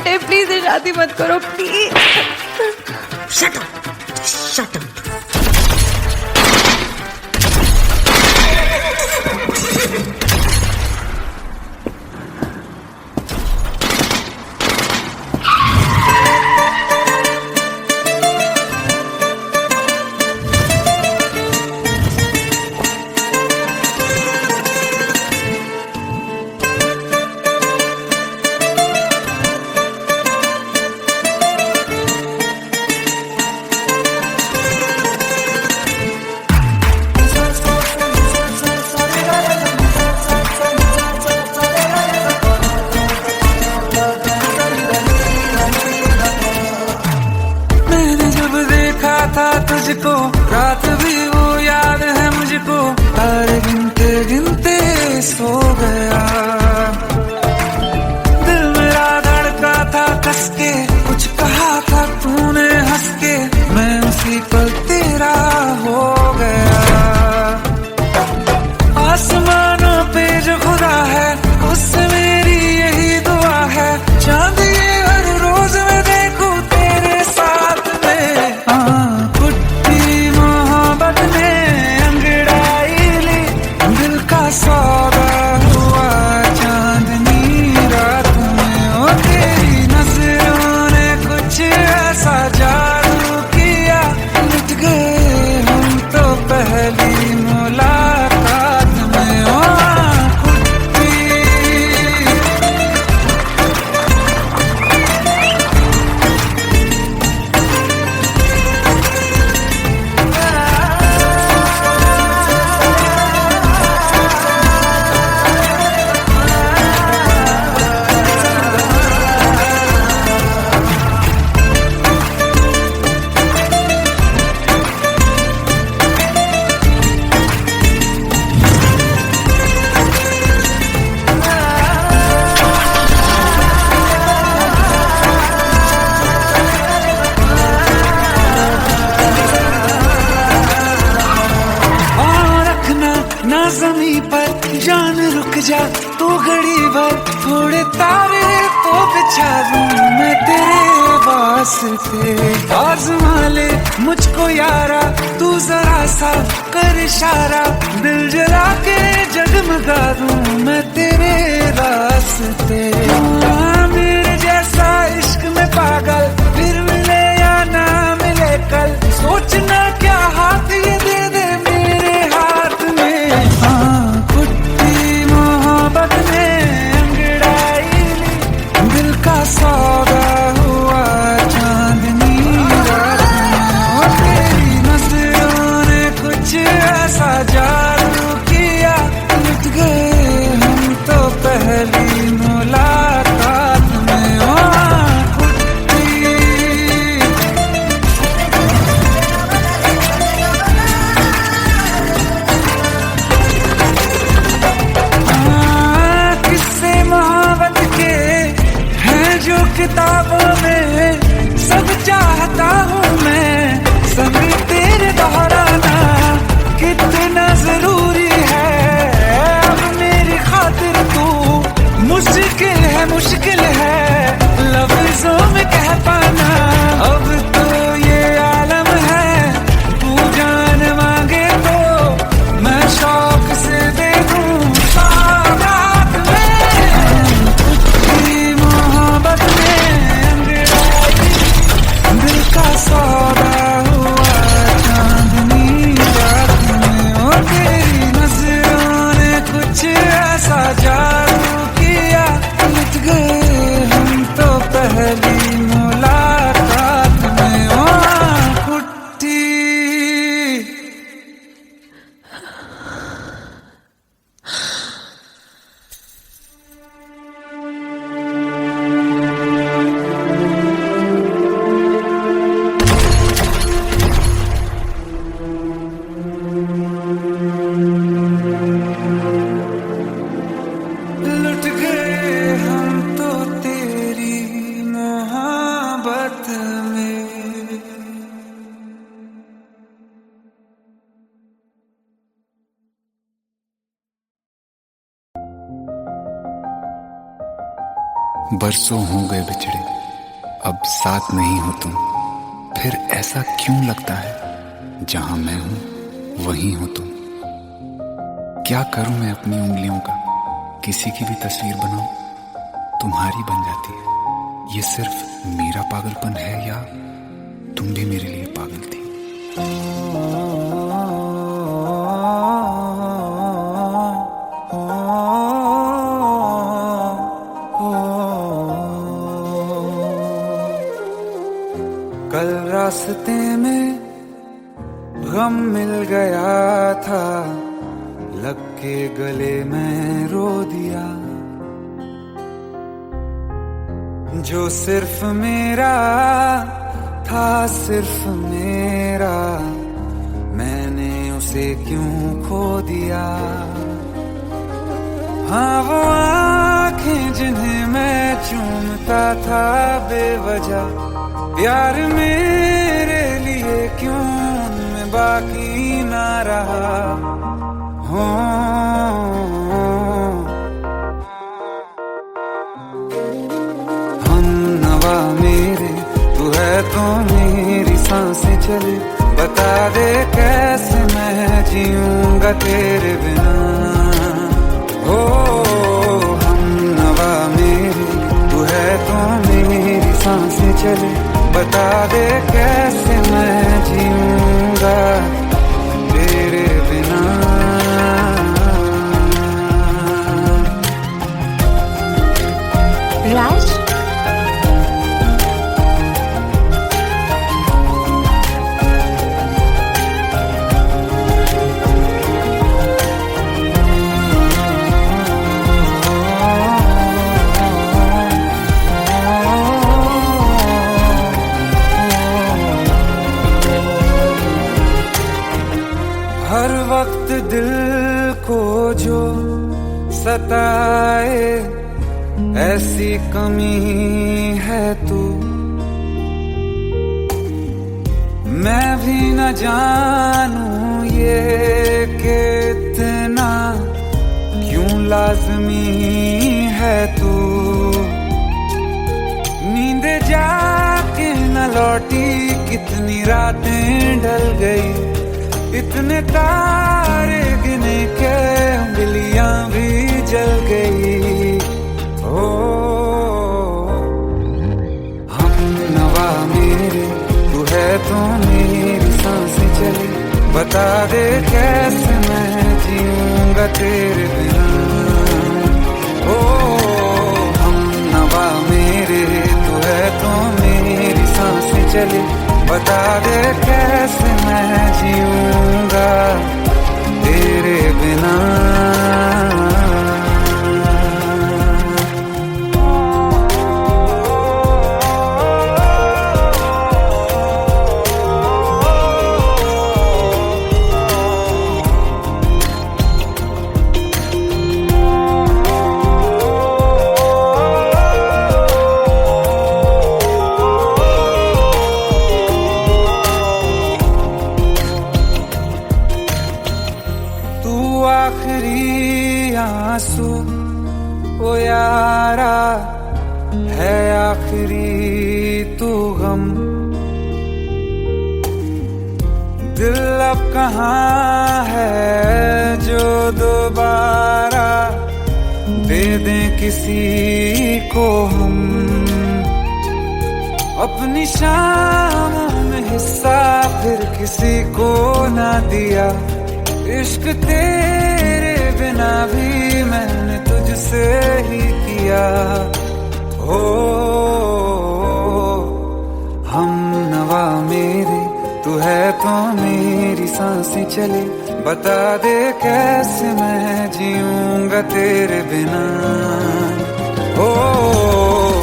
बेटे प्लीज शादी मत करो please. Shut up, shut up. तुझको रात भी वो याद है मुझको, तारे गिनते गिनते सो गया। दिल मेरा धड़का था कस के, कुछ कहा था तूने हंस के, मैं उसी पल तेरा हो गया। आसमानों पे जो खुदा है उससे मेरी यही दुआ है, चांद ये हर रोज मैं देखूं तेरे साथ में। सौदा हुआ चांदनी रात में, ओ तेरी नजरों ने कुछ ऐसा जादू किया, लुट गए हम तो पहली मुलाकात में। ओ ना ज़मीं पर जान रुक जा तू घड़ी भर, थोड़े तारे तो बिछा दूं मैं तेरे वास्ते। आज़मा ले मुझको यारा तू जरा सा कर इशारा, दिल जला के जगमगा दूं मैं तेरे रास्ते। मेरे जैसा इश्क में पागल फिर मिले या ना मिले कल, सोचना क्या हाथ ये दे दे मेरे हाथ में। कुट्टी मोहब्बत ने अंगड़ाई ली, दिल का सौदा हुआ चांदनी रात में। तेरी नजरों ने कुछ ऐसा जादू किया, लुट गए हम तो पहली मुलाकात में। ओ किताबों में सब चाहता हूँ मैं, संग तेरे दोहराना कितना जरूरी है। अब मेरी खातिर तू मुश्किल है लफ्जों में कह पाना। अब तो ये आलम है तू जान मांगे तो मैं शौक से दे दूँ सौगात में। तेरी मोहब्बत दिल का सौदा हुआ चांदनी रात में। ओ तेरी नजरों ने कुछ ऐसा जादू किया, लुट गए बरसों हो गए बिछड़े, अब साथ नहीं हो तुम। फिर ऐसा क्यों लगता है जहां मैं हूं वहीं हो तुम। क्या करूं मैं अपनी उंगलियों का, किसी की भी तस्वीर बनाऊं तुम्हारी बन जाती है। ये सिर्फ मेरा पागलपन है या तुम भी मेरे लिए पागल थी। कल रास्ते में गम मिल गया था, लग के गले में रो दिया। जो सिर्फ मेरा था, सिर्फ मेरा, मैंने उसे क्यों खो दिया। हाँ वो आंखें जिन्हें मैं चूमता था बेवजह, प्यार मेरे लिए क्यों उनमें बाकी ना रहा। हो हम नवा मेरे, तू है तो मेरी सांसें चले। बता दे कैसे मैं जीऊंगा तेरे बिना। हो हम नवा मेरे, तू है तो मेरी सांसें चले। बता दे कैसे मैं जीऊंगा तेरे बिना। राज, हर वक्त दिल को जो सताए, ऐसी कमी है तू। मैं भी न जानूं ये कि इतना क्यों लाज़मी है तू। नींद जाके न लौटी, कितनी रातें ढल गई। इतने तारे गिने के उंगलियां भी जल गई। ओ हम नवा मेरे, तू है तो मेरी सांसें चली। बता दे कैसे मैं जीऊंगा तेरे बिना। ओ हम नवा मेरे, तू है तो मेरी सांसें चली। बता दे कैसे मैं जीऊंगा तेरे बिना। आखिरी आंसू ओ यारा है, आखिरी तू गम। दिल अब कहाँ है जो दोबारा दे दें किसी को हम। अपनी शामों में हिस्सा फिर किसी को ना दिया। इश्क तेरे बिना भी मैंने तुझसे ही किया। हो हम नवा मेरे, तू है तो मेरी सांसें चले। बता दे कैसे मैं जीऊंगा तेरे बिना। हो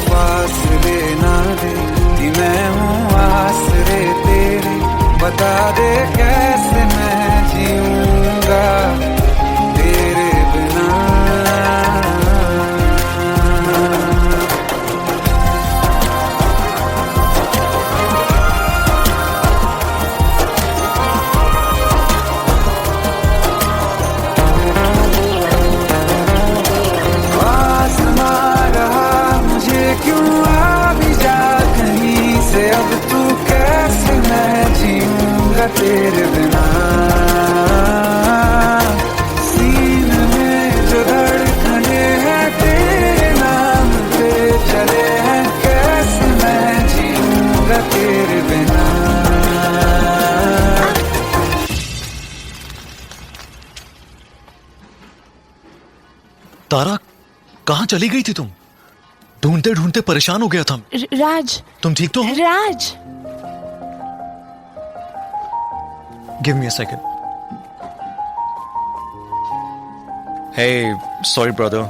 फासले ना दे कि मैं हूँ आसरे तेरे। बता दे कैसे मैं जीऊंगा तेरे बिना। आसमां रहा मुझे तारा, कहाँ चली गई थी तुम? ढूंढते ढूंढते परेशान हो गया था। राज, तुम ठीक तो हो? Raj, give me a second. Hey, sorry brother.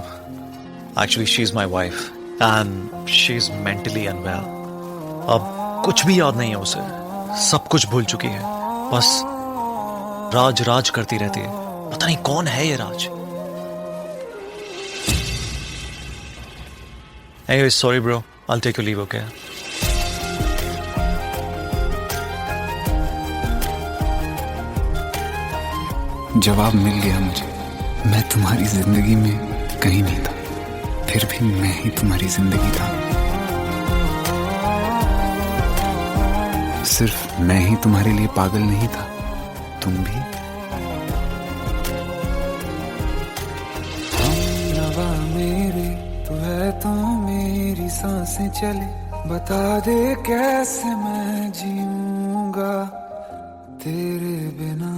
Actually, she's my wife and she's mentally unwell. अब कुछ भी याद नहीं है उसे, सब कुछ भूल चुकी है। बस राज राज करती रहती है। पता नहीं कौन है ये राज। Hey, sorry bro. I'll take your leave, okay? जवाब मिल गया मुझे। मैं तुम्हारी जिंदगी में कहीं नहीं था, फिर भी मैं ही तुम्हारी जिंदगी था। सिर्फ मैं ही तुम्हारे लिए पागल नहीं था, तुम भी। हमनवा मेरे तू है तो मेरी सांसें चले, बता दे कैसे मैं जीऊंगा तेरे बिना।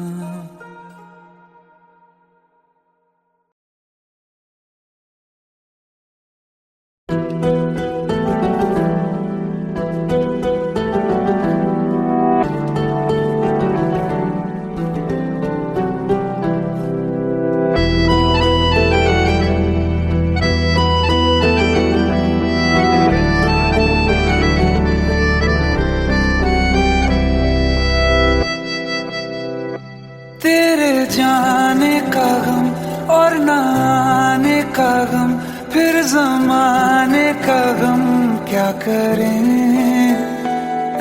तेरे जाने का गम और न आने का गम, फिर जमाने का गम क्या करें।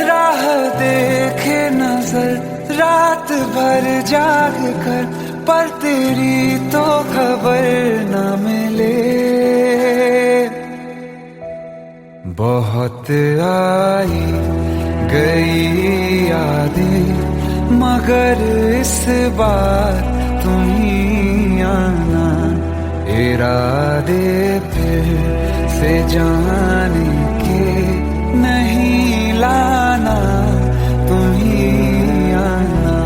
राह देखे नजर रात भर जाग कर, पर तेरी तो खबर न मिले। बहुत आई गई यादें, मगर इस बार तुम ही आना। इरादे फिर से जाने के नहीं लाना, तुम ही आना।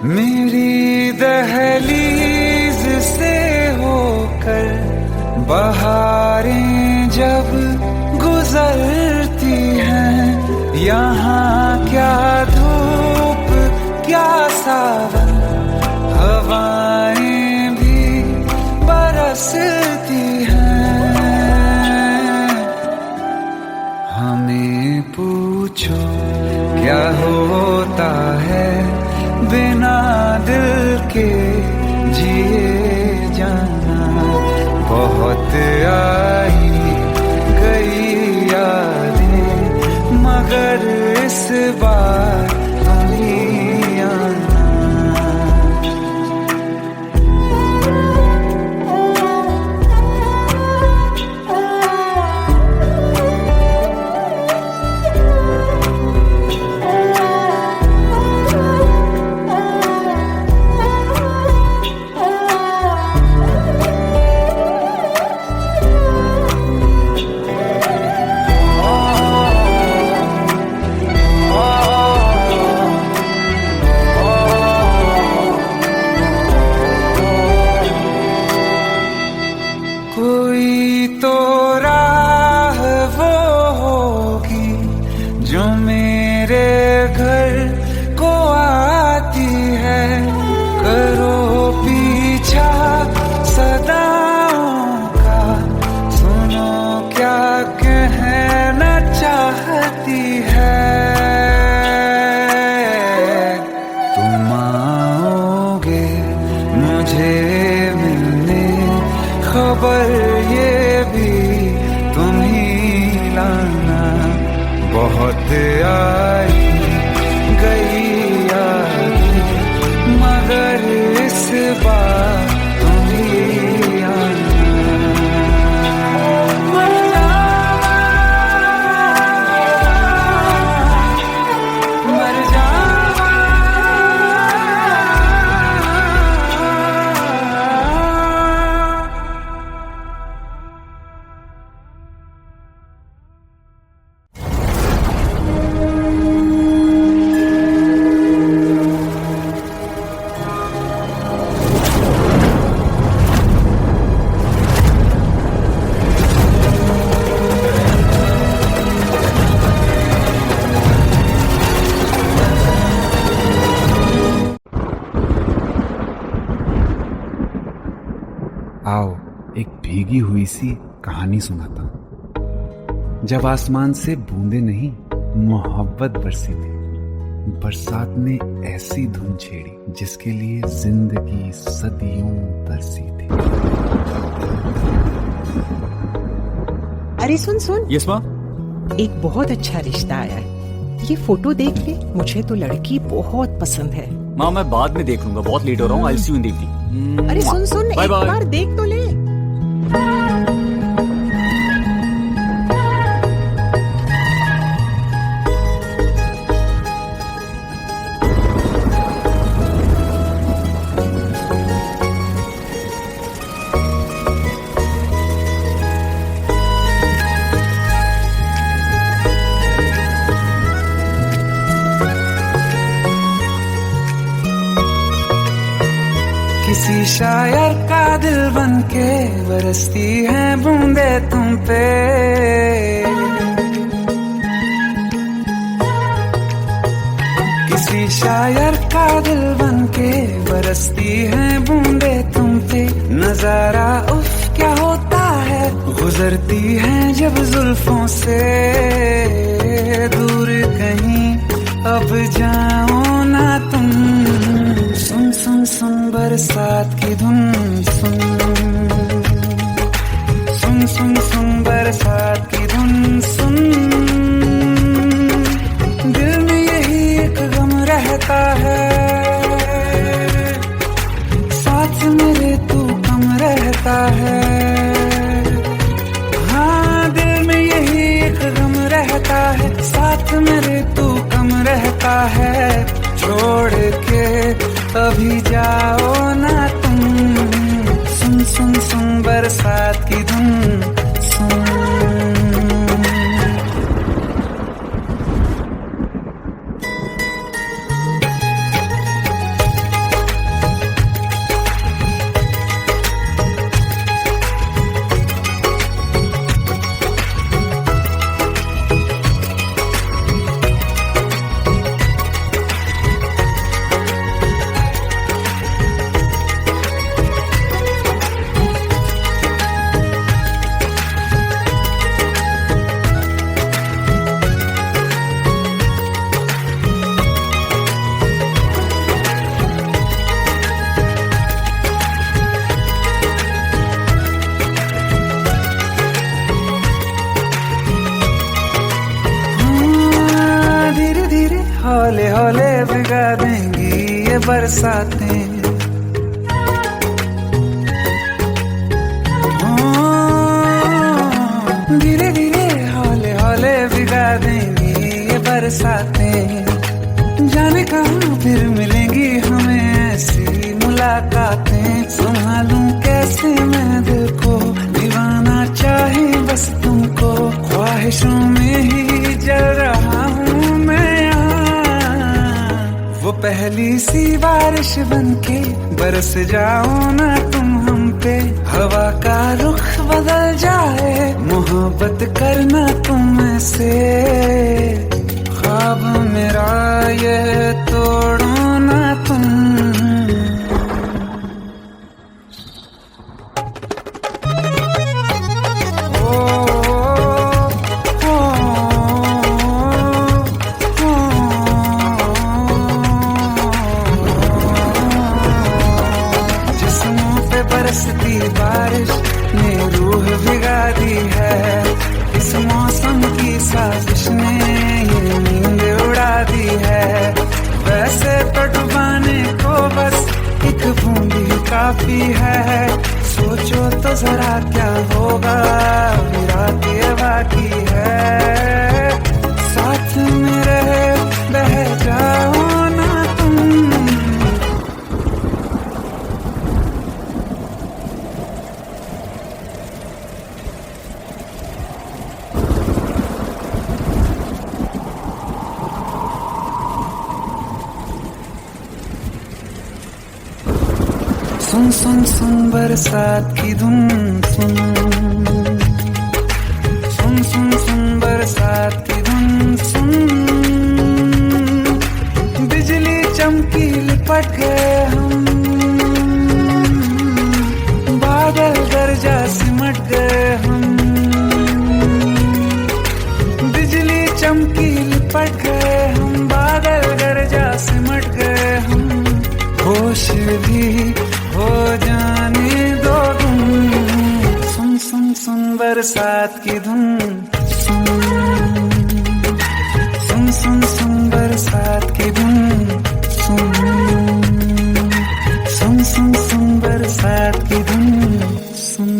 मेरी दहलीज से होकर बहारें जब गुजरती हैं, यहाँ क्या धूप क्या सावन, हवाएं भी बरसती हैं। हमें पूछो क्या होता है बिना दिल के जिए जाना। बहुत आई गई यादें, मगर इस बार तुम ही आना। बार तुम ही आना। मर जावा, मर जावा। आओ एक भीगी हुई सी कहानी सुनाता हूं। जब आसमान से बूंदे नहीं मोहब्बत बरसी थी, बरसात ने ऐसी धुन छेड़ी जिसके लिए जिंदगी सदियों तरसी थी। अरे सुन सुन, यस माँ। एक बहुत अच्छा रिश्ता आया है। ये फोटो देख ले, मुझे तो लड़की बहुत पसंद है। माँ मैं बाद में देख लूंगा, बहुत लेट हो रहा हूँ। आई सी यू इन द इवनिंग। अरे सुन सुन, बाय एक बाय। बार देख तो ले। किसी शायर का दिल बन के बरसती है बूंदे तुम पे। किसी शायर का दिल बन के बरसती है बूंदे तुम पे। नजारा उफ क्या होता है, गुजरती है जब जुल्फों से। दूर कहीं अब जाओ ना तुम, सुन सुन सुन बरसात की धुन। सुन सुन सुन सुन बरसात की धुन। सुन दिल में यही एक गम रहता है, साथ मेरे तू कम रहता है। हाँ दिल में यही एक गम रहता है, साथ मेरे तू कम रहता है। छोड़ के अभी जाओ ना तुम, सुन सुन सुन बरसात की धुन। सुन हौले हौले भिगा देंगी ये बरसातें। धीरे धीरे हौले हौले भिगा देंगी ये बरसातें। जाने कहाँ फिर मिलेंगी हमें ऐसी मुलाकातें। संभालूं कैसे मैं दिल को, दीवाना चाहे बस तुमको। ख्वाहिशों में ही जल रहा हूँ मैं यहाँ। वो पहली सी बारिश बनके बरस जाओ ना तुम हम पे। हवा का रुख बदल जाए, मोहब्बत करना तुम से। ख्वाब मेरा ये तोड़ो ना तुम। बरसती बारिश ने रूह भिगा दी है। इस मौसम की साजिश ने ये नींद उड़ा दी है। वैसे तो डुबाने को बस एक बूंदी जरा क्या होगा, रात ये बाकी है, साथ में रहे बह जाओ ना तुम। सुन सुन सुन बरसात की धुन, सुन सुन सुन सुन बरसात की धुन, सुन बिजली चमकी लिपट गए हम, बादल गरजा सिमट गए हम, बिजली चमकी लिपट गए हम, बादल गरजा सिमट गए हम, होश भी हो जाने दो तुम। सुन सुन सुन बरसात की धुन, सुन सुन सुन सुन बरसात की धुन, सुन सुन सुन सुन बरसात की धुन, सुन।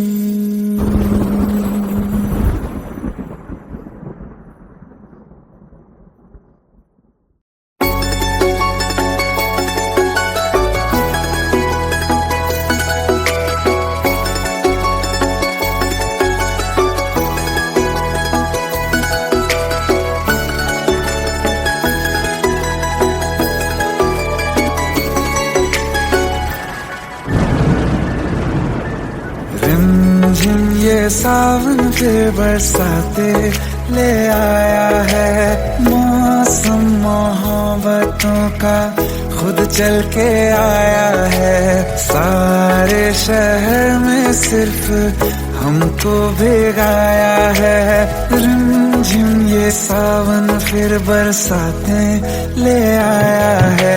रिमझिम ये सावन फिर बरसाते ले आया है, मौसम मोहब्बतों का खुद चल के आया है, सारे शहर में सिर्फ हमको भिगाया है। रिमझिम ये सावन फिर बरसाते ले आया है।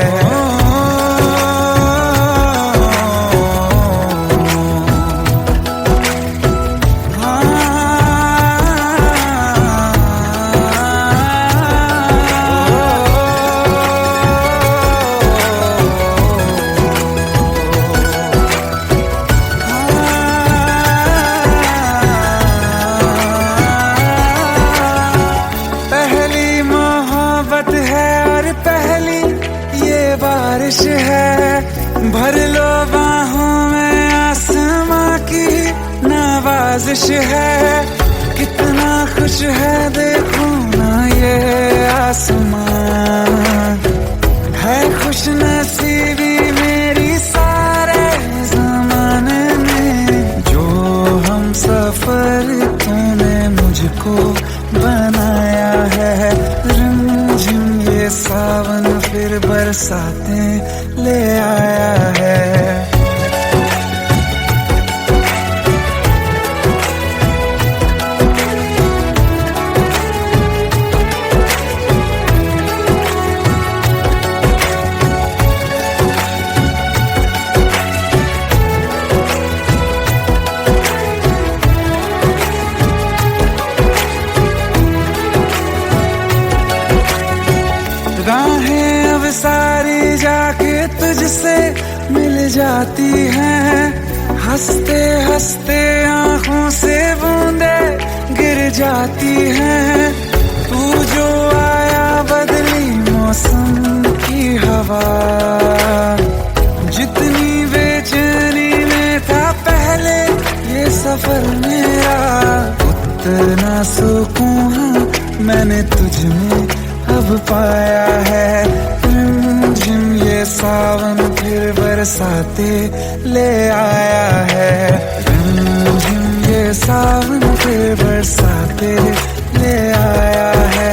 बारिश है, भर लो बाहों में आसमां की नवाजिश है, कितना खुश है देखो ना ये आसमां, है खुश नसीबी मेरी सारे ज़माने में, जो हम सफर तूने मुझको बनाया है। रिमझिम ये सावन फिर बरसाते ले आया है। राहें अब सारी जाके तुझसे मिल जाती हैं, हंसते हंसते आंखों से बूंदे गिर जाती हैं, तू जो आया बदली मौसम की हवा, जितनी बेचैनी में था पहले ये सफर मेरा, उतना सुकून मैंने तुझ में अब पाया है। रिमझिम ये सावन फिर बरसाते ले आया है। रिमझिम ये सावन फिर बरसाते ले आया है।